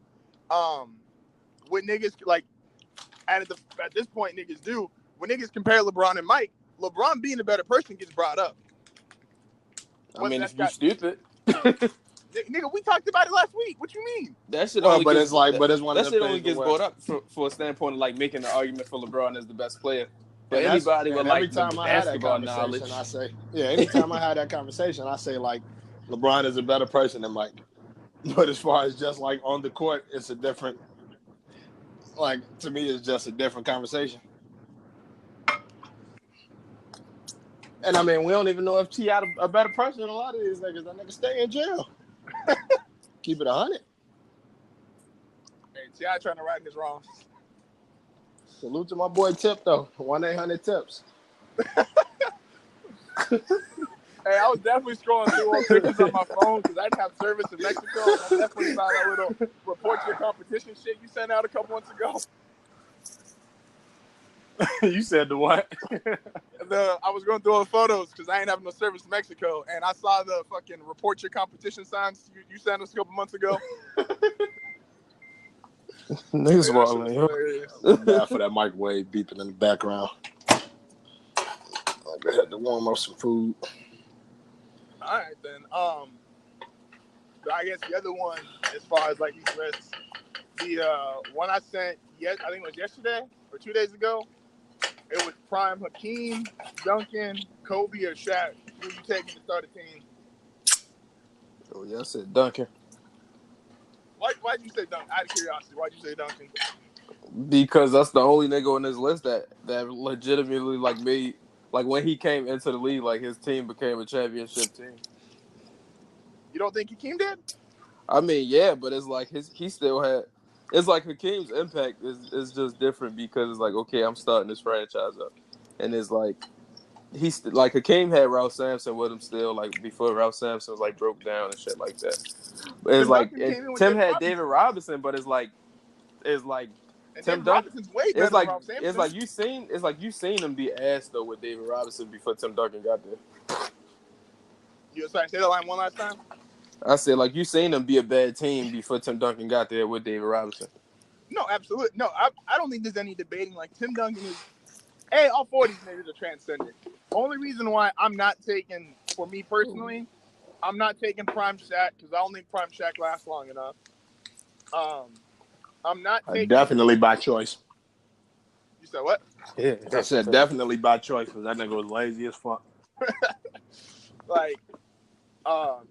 with niggas like, at this point, niggas do when niggas compare LeBron and Mike. LeBron being a better person gets brought up. I mean, if you stupid. Nigga, we talked about it last week. What you mean? That shit Well, only but gets, it's like, but it's one of that them shit things only to gets where, brought up for a standpoint of like making the argument for LeBron as the best player. But and anybody with every like the time I had that basketball conversation, knowledge, I say, yeah, anytime I had that conversation, I say like LeBron is a better person than Mike. But as far as just like on the court, it's a different. Like to me, it's just a different conversation. And I mean, we don't even know if T had a better person than a lot of these niggas. That nigga stay in jail. Keep it 100. Hey, T.I. trying to right his wrongs. Salute to my boy Tip though. 1-800-TIPS. Hey, I was definitely scrolling through old pictures on my phone because I didn't have service in Mexico. And I definitely saw that little report your competition shit you sent out a couple months ago. You said the what? I was going through all the photos because I ain't having no service in Mexico, and I saw the fucking report your competition signs you sent us a couple months ago. niggas That walling. shit was hilarious. I'm bad for that microwave beeping in the background. I had to warm up some food. All right then. I guess the other one, as far as like these lists, the one I sent, I think it was yesterday or 2 days ago. It was Prime Hakeem, Duncan, Kobe, or Shaq. Who you taking to start a team? Oh yeah, I said Duncan. Why'd you say Duncan? Out of curiosity, why'd you say Duncan? Because that's the only nigga on this list that legitimately like made like when he came into the league, like his team became a championship team. You don't think Hakeem did? I mean, yeah, but it's like he still had. It's like Hakeem's impact is just different because it's like, okay, I'm starting this franchise up, and it's like he's like Hakeem had Ralph Sampson with him still, like before Ralph Sampson was like broke down and shit like that. But it's Tim like Duncan came in with Tim David had Robinson. David Robinson, but it's like And Tim David Duncan. Robinson's way better than Ralph Sampson. It's like you seen him be ass though with David Robinson before Tim Duncan got there. You sorry, say that line one last time. I said like you seen him be a bad team before Tim Duncan got there with David Robinson. No, absolutely. No, I don't think there's any debating. Like, Tim Duncan is... Hey, all four of these niggas are transcendent. Only reason why I'm not taking, for me personally, I'm not taking Prime Shaq because I don't think Prime Shaq lasts long enough. I'm not taking... Definitely by choice. You said what? Yeah, I said definitely by choice because that nigga was lazy as fuck. Like,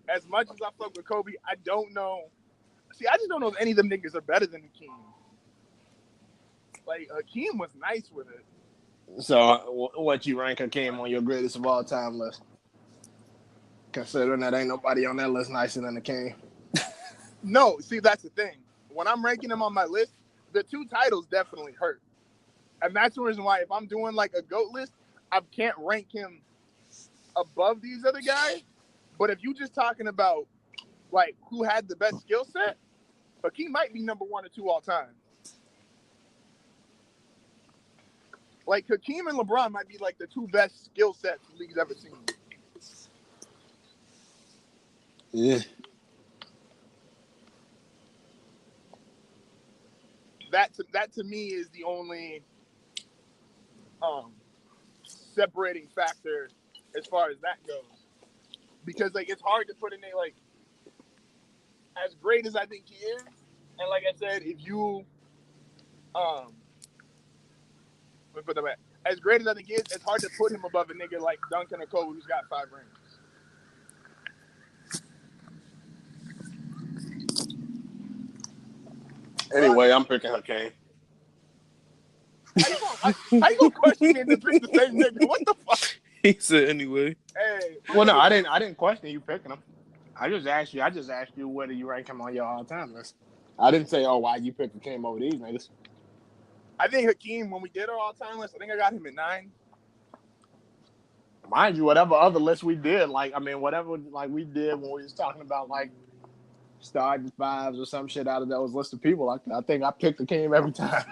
as much as I fuck with Kobe, I don't know... See, I just don't know if any of them niggas are better than Hakeem. Like, Hakeem was nice with it. So, what you rank Hakeem on your greatest of all time list? Considering that ain't nobody on that list nicer than Hakeem. No, see, that's the thing. When I'm ranking him on my list, the two titles definitely hurt. And that's the reason why if I'm doing like a GOAT list, I can't rank him above these other guys. But if you're just talking about like who had the best skill set, Hakeem might be number 1 or 2 all time. Like Hakeem and LeBron might be like the 2 best skill sets the league's ever seen. Yeah. That to me is the only separating factor as far as that goes. Because like it's hard to put in a like as great as I think he is, and like I said, if you let me put that back. As great as I think he is, it's hard to put him above a nigga like Duncan or Kobe who's got 5 rings. Anyway, I'm picking Hakeem. How you gonna question me and then pick the same nigga? What the fuck? He said anyway. Hey. Well, no, I didn't question you picking him. I just asked you whether you rank him on your all-time list. I didn't say, oh, why you picked Hakeem over these niggas. I think Hakeem, when we did our all-time list, I think I got him at 9. Mind you, whatever other list we did, whatever like we did when we was talking about like starting 5s or some shit out of those list of people, I think I picked Hakeem every time.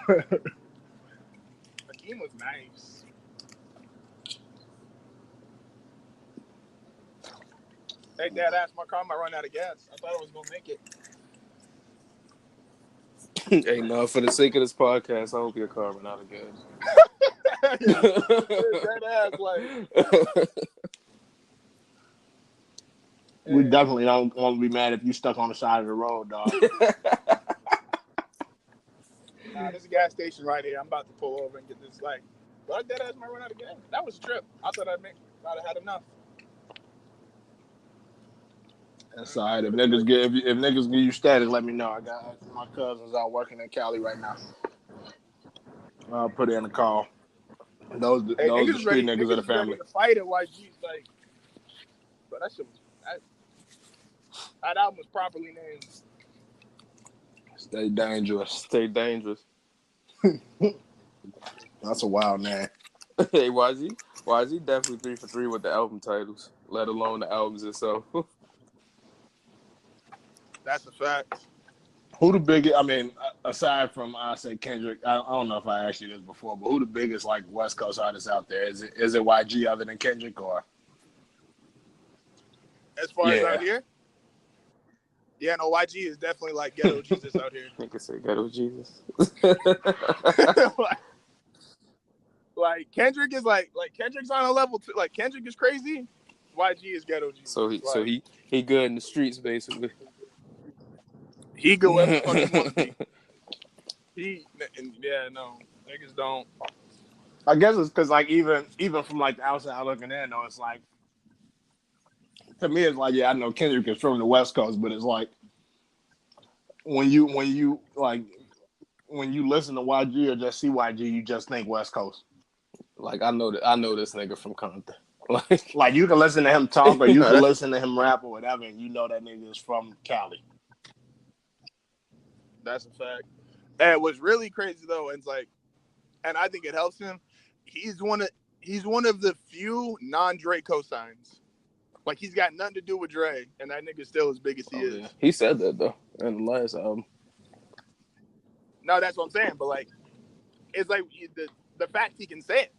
Hakeem was nice. Hey, Dad asked my car might run out of gas. I thought I was gonna make it. Hey, no, for the sake of this podcast, I hope your car run out of gas. That ass like. We definitely don't want to be mad if you stuck on the side of the road, dog. Nah, there's a gas station right here. I'm about to pull over and get this. Like, but that ass might run out of gas. That was a trip. I thought I'd had enough. That's all right. If niggas give you status, let me know. I got my cousins out working in Cali right now. I'll put in a call. Those the street niggas of the family. Ready to fight at YG's like, but that shit was that album was properly named. Stay dangerous. Stay dangerous. That's a wild name. Hey, YG definitely 3 for 3 with the album titles, let alone the albums itself. That's a fact. Who the biggest? I mean, aside from I say Kendrick, I don't know if I asked you this before, but who the biggest like West Coast artists out there? Is it YG other than Kendrick or? As far as out here, yeah, no, YG is definitely like ghetto Jesus out here. Nickis say ghetto Jesus. like Kendrick is like Kendrick's on a level too. Like Kendrick is crazy. YG is ghetto Jesus. So he good in the streets basically. He go wherever the fuck he wants to be. Niggas don't. I guess it's because like even from like the outside looking in, though, it's like to me it's like I know Kendrick is from the West Coast, but it's like when you listen to YG or just see YG, you just think West Coast. Like I know this nigga from Compton. Like you can listen to him talk or you can listen to him rap or whatever, and you know that nigga is from Cali. That's a fact. And what's really crazy though, and I think it helps him. He's one of the few non-Dre cosigns. Like he's got nothing to do with Dre, and that nigga's still as big as he is. Yeah. He said that though in the last album. No, that's what I'm saying. But like, it's like the fact he can say it.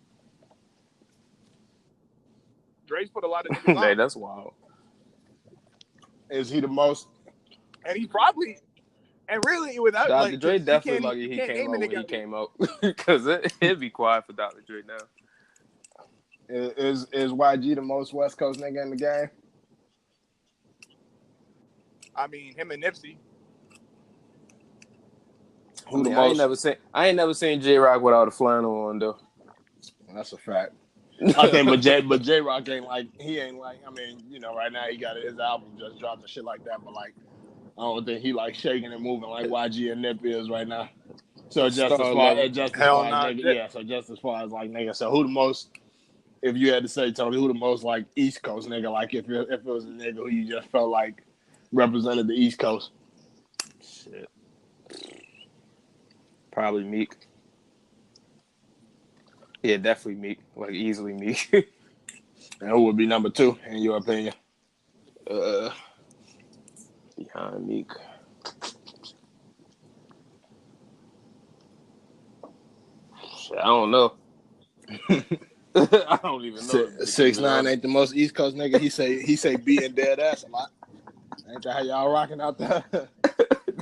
Dre's put a lot of niggas on. Hey, that's wild. Is he the most? And he probably. And really, without Dr. Dre definitely lucky he came out when he came out because it'd be quiet for Dr. Dre now. Is YG the most West Coast nigga in the game? I mean, him and Nipsey. Who the most? I ain't never seen J-Rock without a flannel on though. That's a fact. I think, but J-Rock ain't like I mean, you know, right now he got his album just dropped and shit like that, but like. I don't think he like shaking and moving like YG and Nip is right now. So just as far as like nigga. So who the most? If you had to say, Tony, who the most like East Coast nigga? Like if it was a nigga who you just felt like represented the East Coast. Shit. Probably Meek. Yeah, definitely Meek. Like easily Meek. And who would be number 2 in your opinion? Behind Meek. Shit, I don't know. I don't even know. 6ix9ine ain't the most East Coast nigga. He say B and dead ass a lot. Ain't that how y'all rocking out there?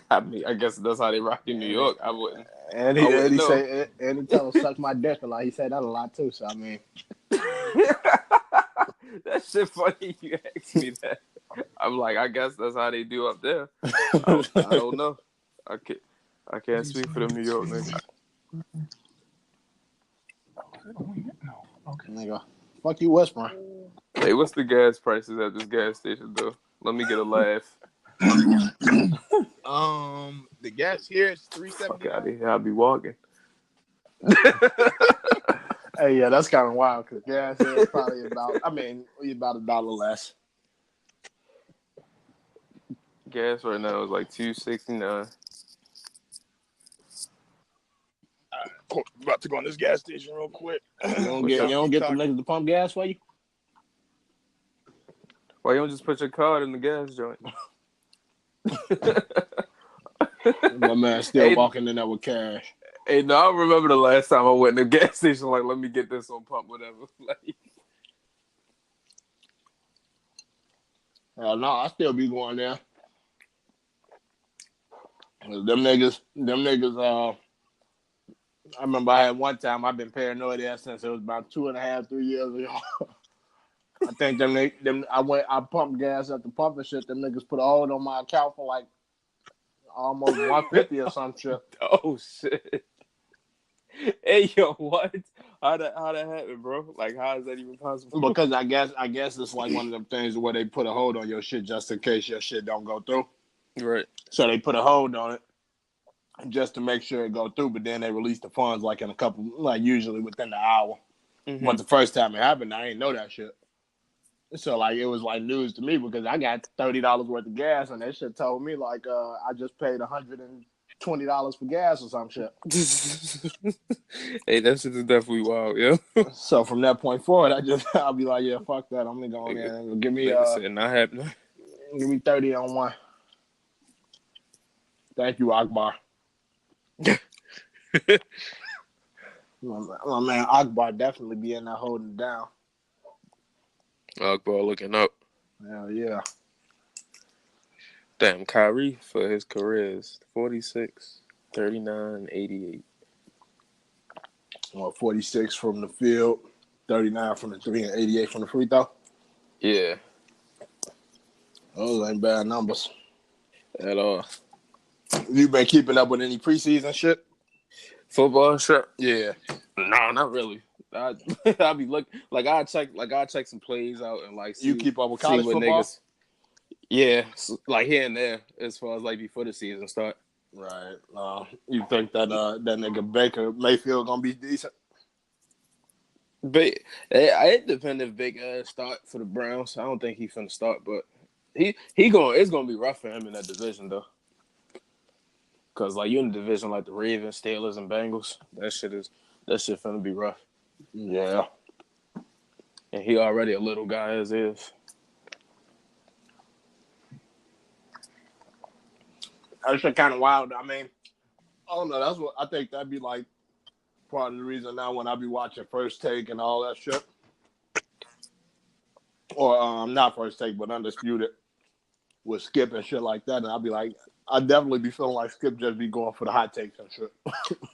I mean, I guess that's how they rock in New York. I wouldn't. And he say and he tell him suck my dick a lot. He said that a lot too. So I mean, that shit funny. You asked me that. I'm like, I guess that's how they do up there. I don't know. I can't speak for them New York niggas. No. Okay, nigga. Fuck you, whispering. Hey, what's the gas prices at this gas station though? Let me get a laugh. The gas here is $3.79. Fuck out of here. I'll be walking. Hey, yeah, that's kind of wild because gas here is probably about $1 less. Gas right now is like $2.69. About to go on this gas station real quick. You don't get the niggas to pump gas for you? Why you don't just put your card in the gas joint? My man still walking in there with cash. Hey, no, I remember the last time I went to the gas station, like, let me get this on pump, whatever. Like, hell no, I still be going there. Them niggas, I remember I had one time, I've been paranoid there since it was about 2.5, 3 years ago. I think I pumped gas at the pump and shit. Them niggas put a hold on my account for like almost 150 or some shit. Oh shit. Hey yo, what? How that happen, bro? Like, how is that even possible? Because I guess it's like one of them things where they put a hold on your shit just in case your shit don't go through. Right. So they put a hold on it just to make sure it go through. But then they release the funds like in a couple, like usually within the hour. Mm-hmm. But the first time it happened, I ain't know that shit. So like it was like news to me because I got $30 worth of gas and that shit told me like I just paid $120 for gas or some shit. Hey, that shit is definitely wild, yo. So from that point forward, I'll be like, yeah, fuck that. I'm gonna go in there and give me not happening. give me 30 on one. Thank you, Akbar. My man Akbar definitely be in there holding it down. Akbar looking up. Hell yeah. Damn, Kyrie for his career is 46, 39, 88. Well, 46 from the field, 39 from the three, and 88 from the free throw. Yeah. Those ain't bad numbers. At all. You been keeping up with any preseason shit? Football shit? Yeah. No, not really. I'll be looking I check some plays out and like see, You keep up with see college what football? niggas. Yeah, like here and there as far as like before the season start. Right. You think that that nigga Baker Mayfield gonna be decent? But it depends if Baker start for the Browns. I don't think he's finna start, but it's gonna be rough for him in that division though. Cause like you're in a division like the Ravens, Steelers, and Bengals. That shit finna be rough. Yeah. And he already a little guy as is. That shit kind of wild. I mean, I don't know. That's what I think. That'd be like part of the reason now when I be watching First Take and all that shit, or not First Take, but Undisputed with Skip and shit like that, and I'll be like, I definitely be feeling like Skip just be going for the hot takes and shit.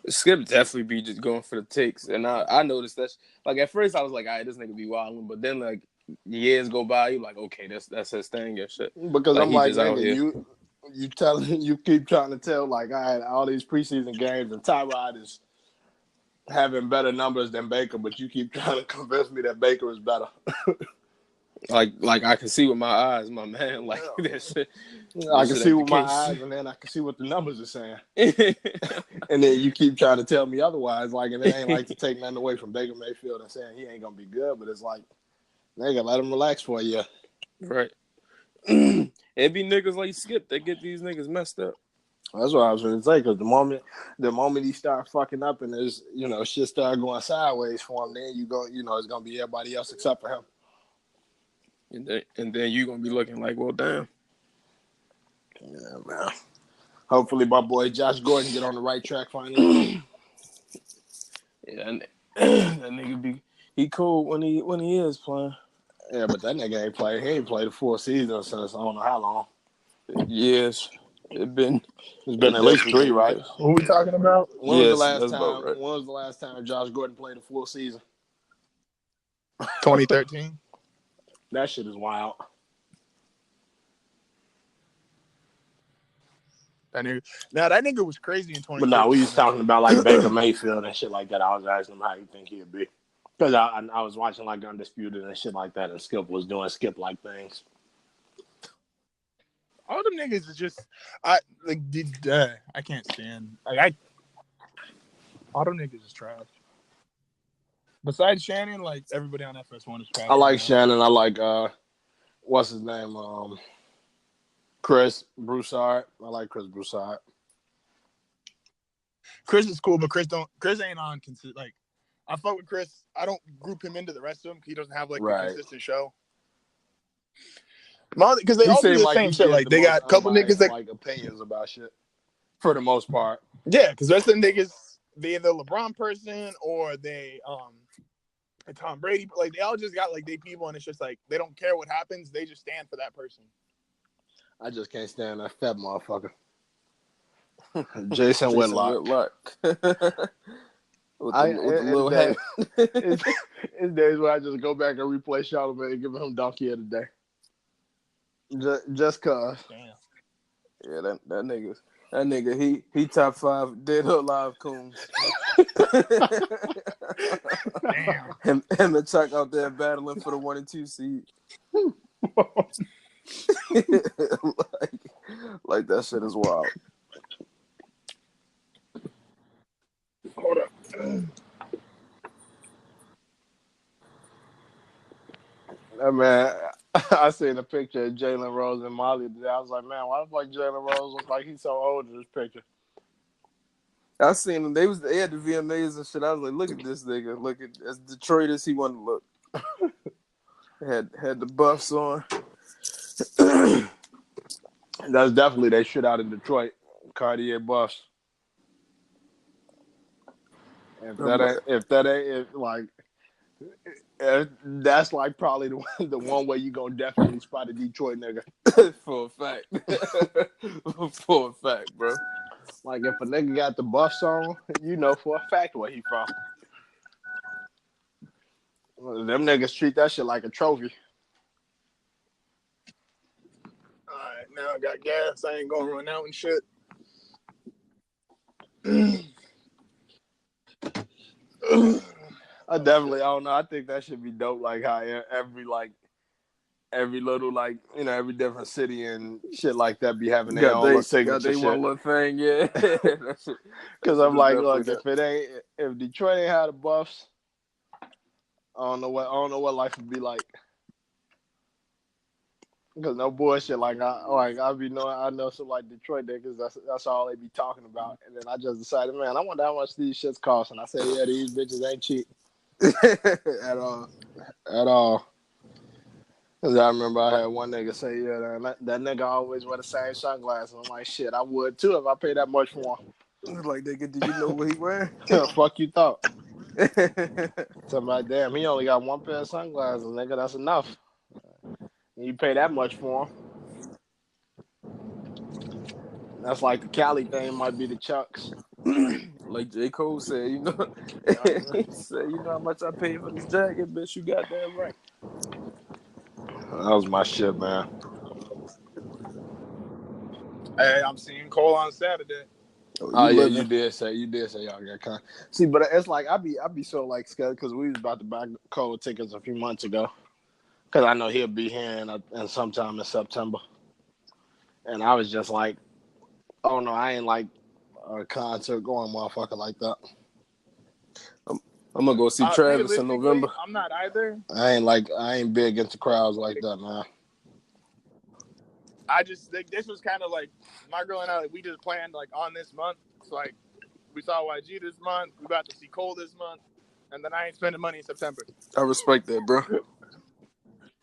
Skip definitely be just going for the takes, and I noticed that. Like at first, I was like, "All right, this nigga be wilding," but then like years go by, you like, okay, that's his thing and shit. Because like, I'm like, nigga, you keep trying to tell like, all right, all these preseason games and Tyrod is having better numbers than Baker, but you keep trying to convince me that Baker is better. like I can see with my eyes, my man. Like that shit. I can see with my eyes, and then I can see what the numbers are saying. And then you keep trying to tell me otherwise. Like, and it ain't like to take nothing away from Baker Mayfield and saying he ain't gonna be good, but it's like, nigga, let him relax for a year. Right. It be niggas like Skip that get these niggas messed up. That's what I was going to say. Because the moment he start fucking up and there's shit start going sideways for him, then it's gonna be everybody else except for him. And then you gonna be looking like, well, damn. Yeah, man. Hopefully, my boy Josh Gordon get on the right track finally. Yeah, and that nigga he cool when he is playing. Yeah, but that nigga ain't played. He ain't played a full season since I don't know how long. Yes, it's been at least 3, right? What are we talking about? When was that's about right. When was the last time Josh Gordon played a full season? 2013. That shit is wild. That nigga was crazy in 2013. But no, we was talking about like Baker Mayfield and shit like that. I was asking him how you think he'd be. Because I was watching like Undisputed and shit like that, and Skip was doing Skip-like things. All them niggas is just I can't stand all them niggas is trash. Besides Shannon, like everybody on FS1 is trash. I like Shannon. I like what's his name? Chris Broussard. I like Chris Broussard. Chris is cool, but Chris ain't on like I fuck with Chris. I don't group him into the rest of them because he doesn't have like a consistent show. Because they all do the same shit. Like they got a couple niggas that like opinions about shit for the most part. Yeah, because the rest of the niggas, they either LeBron person or they Tom Brady. Like they all just got like they people, and it's just like they don't care what happens. They just stand for that person. I just can't stand that fat motherfucker. Jason Whitlock. with the It's little days, hat. it's days where I just go back and replay Charlamagne and give him Donkey of the Day. Just cause. Damn. Yeah, that nigga, he top 5 dead or alive coons. Damn. him and Chuck out there battling for the 1 and 2 seed. like that shit is wild. Hold up. Man, I seen a picture of Jalen Rose and Molly today. I was like, man, why the fuck Jalen Rose look like he's so old in this picture? I seen them. They had the VMAs and shit. I was like, look at this nigga. Look at as Detroit as he wanted to look. had the buffs on. That's definitely they shit out in Detroit. Cartier buffs. That's like probably the one way you gonna definitely spot a Detroit nigga. For a fact. For a fact, bro. Like if a nigga got the buffs on, you know for a fact where he from. Them niggas treat that shit like a trophy. Alright, now I got gas. I ain't gonna run out and shit. I don't know. I think that should be dope. Like how every little like every different city and shit like that be having their own little signature shit. One little thing, yeah. Because I'm like, look, if Detroit ain't had the buffs, I don't know what life would be like. Because no bullshit, I know some like Detroit niggas. That's all they be talking about. And then I just decided, man, I wonder how much these shits cost. And I said, yeah, these bitches ain't cheap at all. Because I remember I had one nigga say, yeah, that nigga always wear the same sunglasses. I'm like, shit, I would too if I paid that much for him. Like, nigga, do you know what he wearing? Fuck you thought. Somebody, damn, he only got one pair of sunglasses, nigga. That's enough. You pay that much for him. That's like the Cali thing might be the Chucks. Like J. Cole said, he said, you know how much I paid for this jacket, bitch, you goddamn right. That was my shit, man. Hey, I'm seeing Cole on Saturday. You did say y'all got con. See, but it's like I be so like scared because we was about to buy Cole tickets a few months ago. Because I know he'll be here in sometime in September. And I was just like, oh no, I ain't like a concert going motherfucker like that. I'm gonna go see Travis in November. I'm not either. I ain't big into crowds like that, man. I just think this was kind of like my girl and I. Like, we just planned like on this month. It's like we saw YG this month. We about to see Cole this month, and then I ain't spending money in September. I respect that, bro.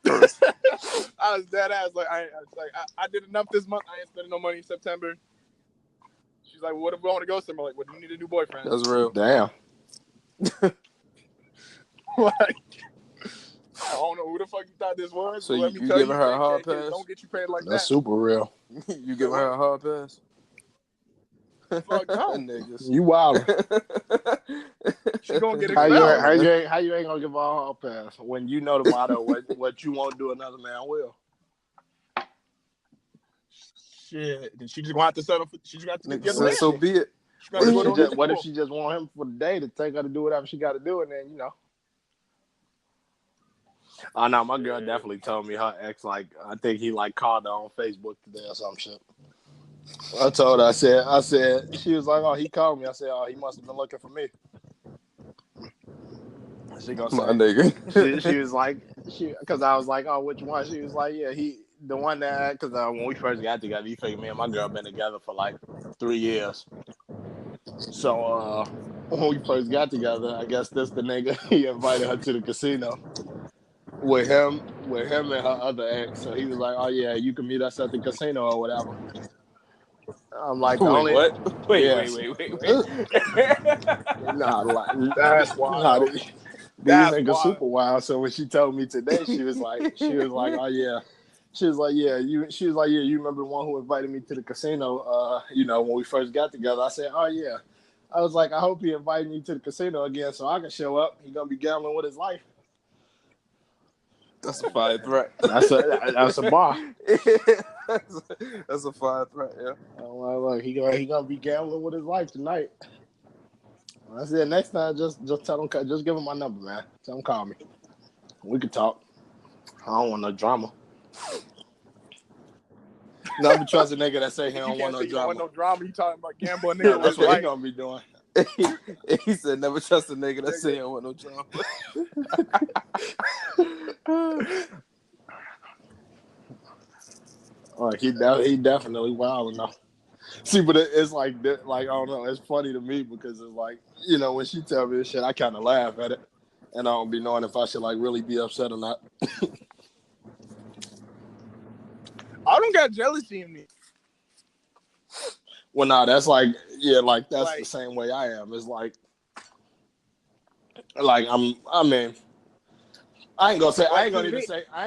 I was dead ass. I did enough this month. I ain't spending no money in September. She's like, "What if we want to go somewhere?" Like, "What do you need a new boyfriend?" That's real. Damn. Like, I don't know who the fuck you thought this was. So let you me tell giving her a hard pass? Don't get you paid like That's that. super real. You giving her a hard pass? Fuck no. Niggas. You wild. She gonna get expelled. How you ain't gonna give her a hard pass when you know the motto, what you won't do another man will. Shit. Then she just gonna have to settle for. She just got to get the other man. So be it. What if she just want him for the day to take her to do whatever she got to do, and then Oh no, my girl definitely told me her ex I think he called her on Facebook today or some shit. I told her, I said, she was like, oh, he called me. I said, oh, he must have been looking for me. She gonna say, my nigga. she was like, because I was like, oh, which one? She was like, yeah, the one that, because when we first got together, you figured me and my girl been together for 3 years. So when we first got together, I guess this the nigga he invited her to the casino with him and her other ex. So he was like, oh yeah, you can meet us at the casino or whatever. I'm like, what? Wait. That's wild. These niggas super wild. So when she told me today, she was like, oh yeah. She was like, yeah, you remember the one who invited me to the casino, when we first got together? I said, oh yeah. I was like, I hope he inviting you to the casino again so I can show up. He gonna be gambling with his life. That's a fire threat. That's a bar. That's a fire threat, yeah. Look, he gonna be gambling with his life tonight. I said next time, just tell him, just give him my number, man. Tell him call me. We can talk. I don't want no drama. Never trust a nigga that say he don't want no drama. You don't want no drama. You talking about gambling nigga? That's what he gonna be doing. He said, "Never trust a nigga that say he don't want no drama." Oh, he definitely wild enough. See, but it's like I don't know. It's funny to me because it's like, you know, when she tell me this shit, I kind of laugh at it, and I don't be knowing if I should like really be upset or not. I don't got jealousy in me. Well, nah, that's like, yeah, like that's the same way I am. It's like I mean, I ain't gonna even say I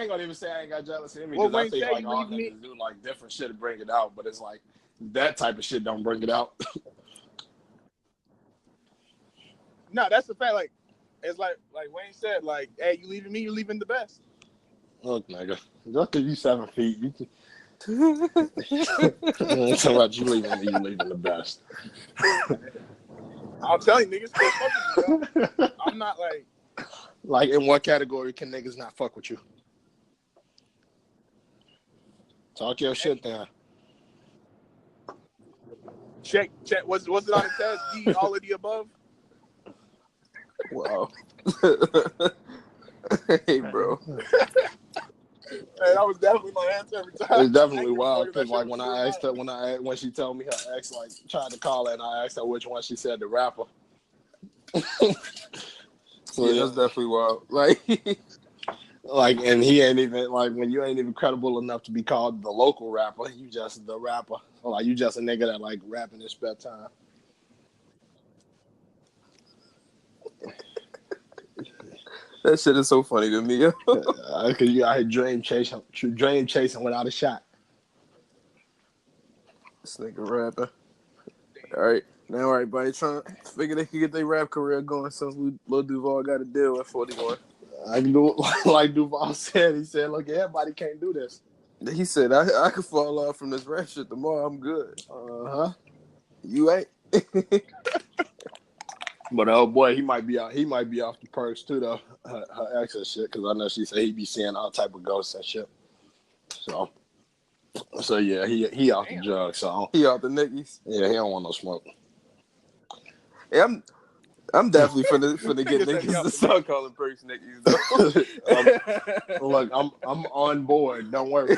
ain't got jealousy in me because I think like all niggas do like different shit to bring it out, but it's like that type of shit don't bring it out. No, that's the fact. Like, it's like Wayne said, like, hey, you leaving me, you leaving the best. Look, nigga, just because you 7 feet, you can. It's about you leaving me, you leaving the best. I'm telling you, niggas can't fuck with you, bro. I'm not like. Like, in what category can niggas not fuck with you? Talk your shit then. Check. Was it on the test? D, all of the above? Wow. Hey, bro. Hey, that was definitely my answer every time. It's definitely wild because like when I asked her, when she told me her ex like tried to call her and I asked her which one, she said the rapper. So yeah, that's definitely wild. Like, and he ain't even like when you ain't even credible enough to be called the local rapper, you just the rapper. Or, like you just a nigga that like rap in his spare time. That shit is so funny to me. Cause you out here dream chasing without a shot. This nigga rapping. All right, now everybody trying to figure they can get their rap career going since Lil Duval got to deal with 41. I can do it like Duval said. He said, "Look, everybody can't do this." He said, "I could fall off from this rap shit tomorrow. I'm good." You ain't. But oh boy, he might be out. He might be off the perks too, though. Her ex and shit, because I know she said he be seeing all type of ghosts and shit. So yeah, he off the drugs. So he off the Nickis. Yeah, he don't want no smoke. Yeah, I'm definitely finna get niggas to start calling perks Nickis though. Look, I'm on board. Don't worry.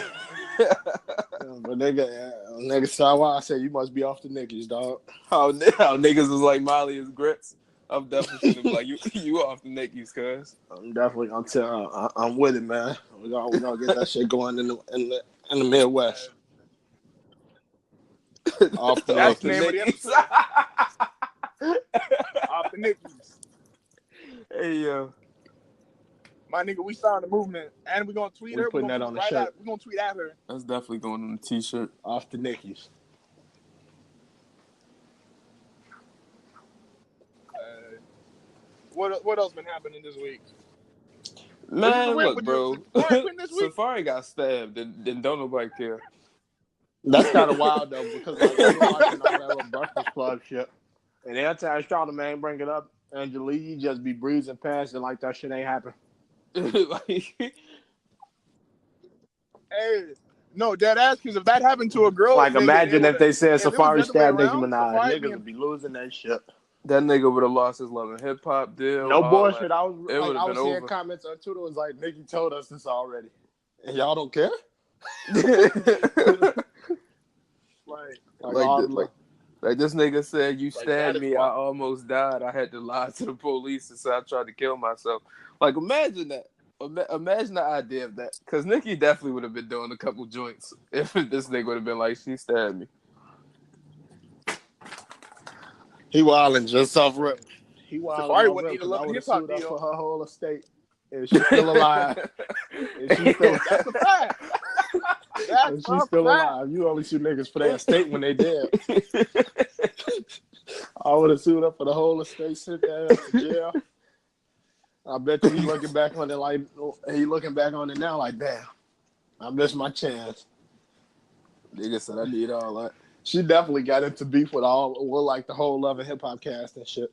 But nigga saw why I said you must be off the Nickis, dog. How niggas is like Molly is grits. I'm definitely finna be like you off the Nickis, cuz. I'm definitely I'm with it, man. We gonna get that shit going in the Midwest. Off the Nickis. Off the Nickis. Hey yo. My nigga, we starting the movement, and we're gonna tweet her. We're putting that on the shirt. We're gonna tweet at her. That's definitely going on the t-shirt. Off the Nickis. What else been happening this week? Man, look, bro. Safari got stabbed, and don't nobody care. That's kind of wild though, because like, we're watching all that Breakfast Club shit, and every time Charlamagne bring it up, Angelique just be breezing past it like that shit ain't happen. Hey, no, dead ass, because if that happened to a girl, like imagine if they said Safari stabbed Nicki Minaj, niggas would be losing that shit. That nigga would have lost his Love and Hip Hop deal. No bullshit. I was seeing over. Comments on Twitter was like, Nicki told us this already, and y'all don't care. Like this nigga said, you stabbed me, I almost died. I had to lie to the police and say I tried to kill myself. Like, imagine that. Imagine the idea of that. Because Nicki definitely would have been doing a couple joints if this nigga would have been like, she stabbed me. He wildin' just off rip. He wildin' Safari wouldn't need a Love and Hip Hop deal for her whole estate. If she's still alive. That's a fact. If she's still alive. You only shoot niggas for their estate when they dead. I would have sued up for the whole estate, sent that ass to jail. I bet you he looking back on it now like, damn, I missed my chance. Nigga said I need all that. She definitely got into beef with like the whole Love and Hip Hop cast and shit.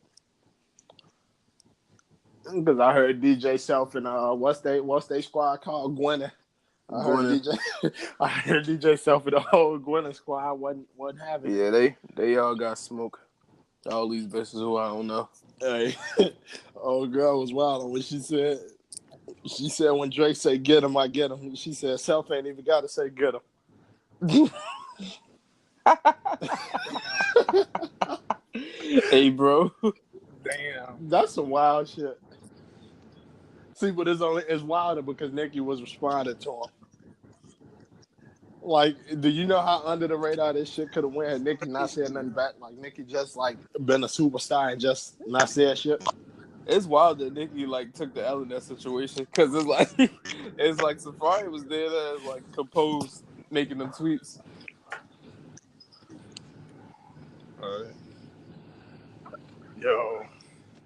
Because I heard DJ Self and what's they squad called, Gwenna. I heard DJ Self and the whole Gwenna squad wasn't having. Yeah, they all got smoke. All these bitches who I don't know. Hey, old girl was wild when she said when Drake say get him, I get him. She said Self ain't even got to say get him. Hey, bro. Damn. That's some wild shit. See, but it's wilder because Nicki was responding to him. Like, do you know how under the radar this shit could have went had Nicki not said nothing back? Like, Nicki just, like, been a superstar and just not said shit. It's wild that Nicki, like, took the L in that situation. Because it's like Safari was there as, like, composed, making them tweets. Yo,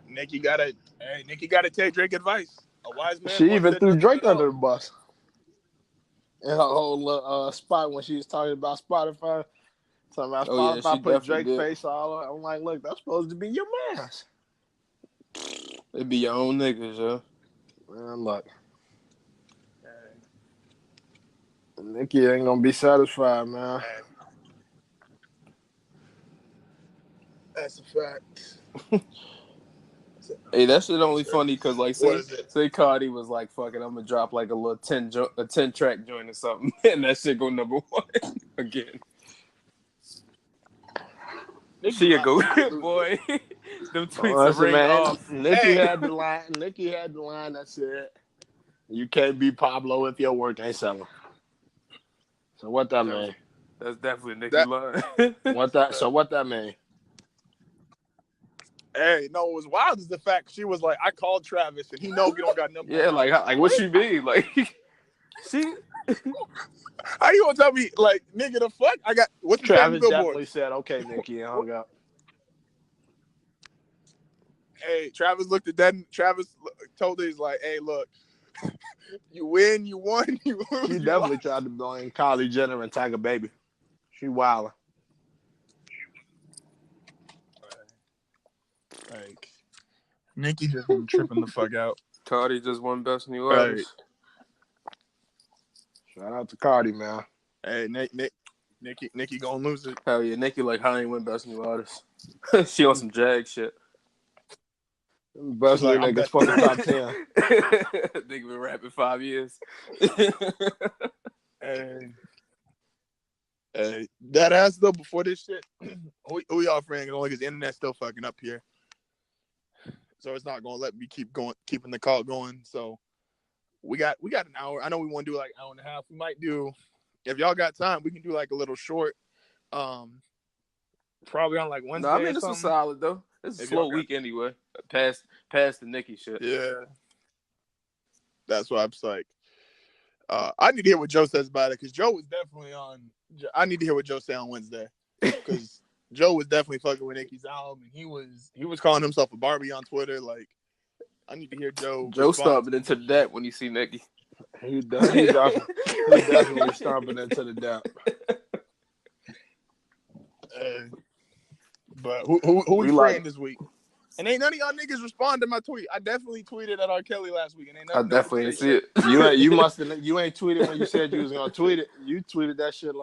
Nicki gotta take Drake advice. A wise man. She even threw Drake under the bus. In her whole spot when she was talking about Spotify. Talking about Spotify put Drake's face all over. I'm like, look, that's supposed to be your mask. It be your own niggas, yo. Man, look. Nicki ain't gonna be satisfied, man. That's a fact. Hey, that shit only funny because, like, say Cardi was like, fuck it, I'm gonna drop, like, a little 10-track joint or something, and that shit go number one again. She a go, boy. Them tweets are ring off. Nicki had the line that said, you can't be Pablo if your work ain't selling. So what that mean? That's definitely Nicki line. What that mean? Hey, no, what was wild is the fact she was like, I called Travis and he know we don't got number. Yeah, like what she mean? Like, she. How you gonna tell me, like, nigga, the fuck? I got what's Travis definitely said, okay, Nicki, and hung up. Hey, Travis looked at that. Travis told her, he's like, hey, look, you win, you won, you lose. She definitely tried to blame Kylie Jenner and Tiger Baby. She wildin'. Like, Nicki just been tripping the fuck out. Cardi just won Best New Artist. Shout out to Cardi, man. Hey, Nicki gonna lose it. Hell yeah, Nicki like how ain't win Best New Artist. She on some Jag shit. Best like, niggas fucking top 10. Nigga been rapping 5 years. Hey, that ass though, before this shit, who y'all friend? Only because the internet's still fucking up here. So it's not gonna let me keeping the call going. So we got an hour. I know we want to do like an hour and a half. We might do, if y'all got time, we can do like a little short. Probably on like Wednesday. No, I mean this was solid though. It's a slow week anyway. Past the Nicki shit. Yeah. That's why I'm like, I need to hear what Joe says about it because Joe was definitely on. I need to hear what Joe said on Wednesday because Joe was definitely fucking with Nicki's album and he was calling himself a Barbie on Twitter. Like, I need to hear Joe. Joe stomping into the dap when he see Nicki. He definitely stomping into the dap. But who we praying this week? And ain't none of y'all niggas respond to my tweet. I definitely tweeted at R. Kelly last week, and ain't I definitely didn't see it. You ain't tweeted when you said you was gonna tweet it. You tweeted that shit.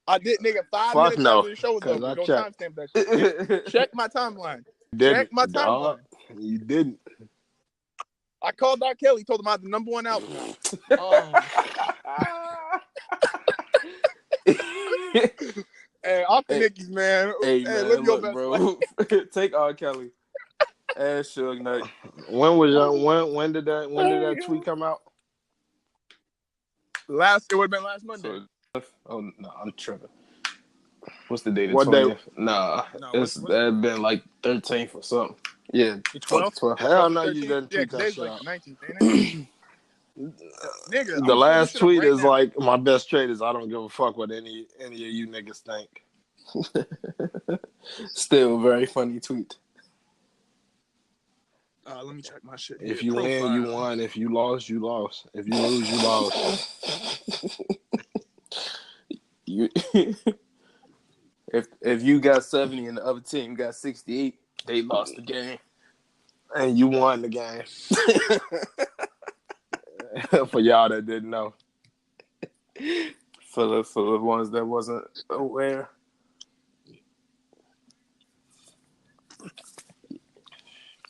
I did, nigga. 5 minutes after the show was over. Don't timestamp that shit. Check my timeline. Check my timeline. You didn't. I called R. Kelly. Told him I had the number 1 album. Hey, off the Nickies, man. Hey man, live your look, best bro. life. Take R. Kelly. Ass Suge Knight. When did that tweet come out? It would have been last Monday. Oh no, I'm tripping. What's the date? What day? Nah, it's been like 13th or something. Yeah, 12th. Hell no, you didn't tweet that shit like out. 19th, ain't it? Nigga, the last tweet is like, my best trade is I don't give a fuck what any of you niggas think. Still very funny tweet. Let me check my shit. If here. you win, you won. If you lost, you lost. If you lose, you lost. You, if you got 70 and the other team got 68, they lost the game. And you won the game. For y'all that didn't know. For the ones that wasn't aware.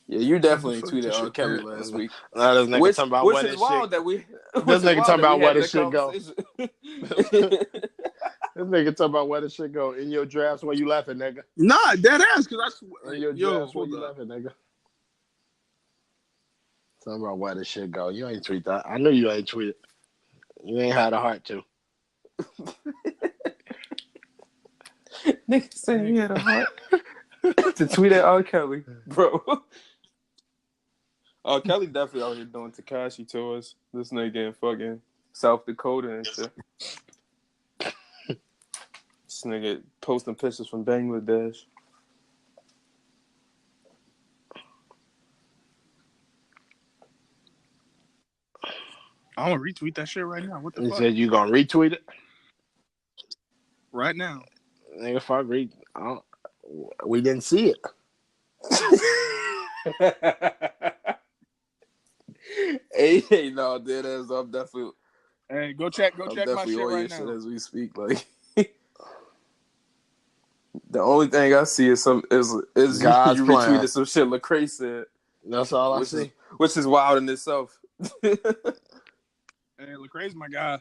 Yeah, you definitely tweeted R. Kelly last week. This nigga talking about where this shit. This nigga talking about where this shit go. This nigga talking about where this shit go. In your drafts, where you laughing, nigga? Nah, dead ass. Cause I swear. In your drafts, where you laughing, nigga? Talking about where this shit go. You ain't tweet that. I knew you ain't tweet it. You ain't had a heart to. Nigga said you had a heart to tweet at R. Kelly, bro. R. Kelly definitely out here doing Tekashi tours. This nigga in fucking South Dakota and shit. This nigga posting pictures from Bangladesh. I want to retweet that shit right now. What the You fuck? said you gonna retweet it? Right now. Nigga, fuck read. We didn't see it. Hey, no, dead ass. I'm definitely. Hey, go check my shit right now. Shit as we speak. Like, the only thing I see is you retweeted some shit Lecrae said. That's all I see. Which is wild in itself. Hey, Lecrae's my guy.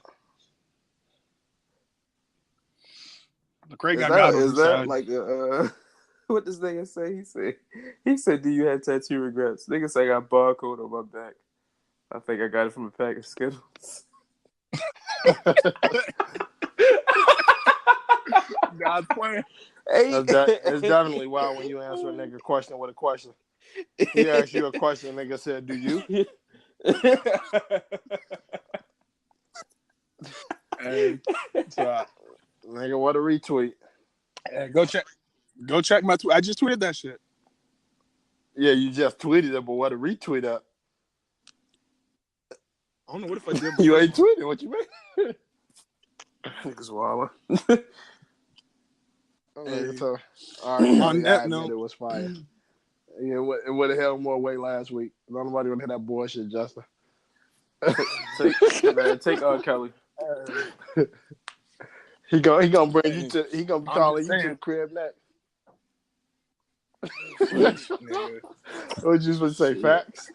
Lecrae got God on his side. Like what does nigga say? He said, "Do you have tattoo regrets?" Nigga say, "I got barcode on my back. I think I got it from a pack of Skittles." God's plan. It's definitely wild when you answer a nigga question with a question. He asked you a question, nigga said, "Do you?" Hey, nigga, what a retweet. Hey, go check my tweet. I just tweeted that shit. Yeah, you just tweeted it, but what a retweet up. I don't know what if I did. You ain't tweeting. What you mean? Niggas wild. So, all right, on that note, it was fire. Yeah, it would have held more weight last week. Nobody would have that bullshit, Justin. Take R. Kelly. He gonna bring you to. He gonna be calling you to the crib next. What you supposed to say? Facts.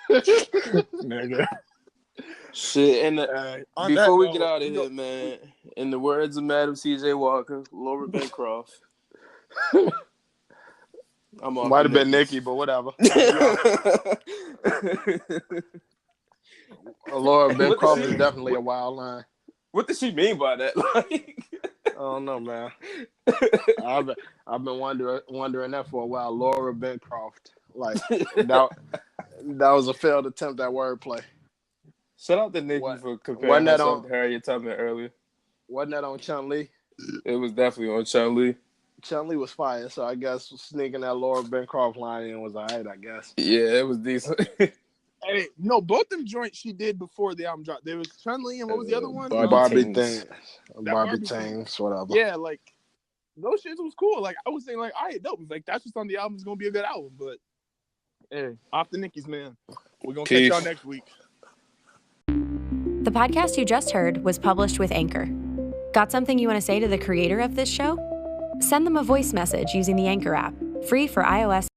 Nigga. Shit, and before we get out of here, man, in the words of Madam C.J. Walker, Laura Bancroft. Might have been Nikki, but whatever. Laura Bancroft is definitely a wild line. What does she mean by that? Like, I don't know, man. I've been wondering that for a while. Laura Bancroft, like that was a failed attempt at wordplay. Shout out to Nikki for comparing herself to Harriet Tubman earlier. Wasn't that on Chun-Li? It was definitely on Chun-Li. Chun-Li was fire, so I guess sneaking that Laura Bancroft line in was all right, I guess. Yeah, it was decent. Hey, no, both them joints she did before the album dropped. There was Chun-Li and what was the other one? Barbie Things, whatever. Yeah, like those shits was cool. Like I was saying, like, all right, dope. Like that's what's on the album is gonna be a good album. But hey, off the Nickis, man. We're gonna catch y'all next week. The podcast you just heard was published with Anchor. Got something you want to say to the creator of this show? Send them a voice message using the Anchor app, free for iOS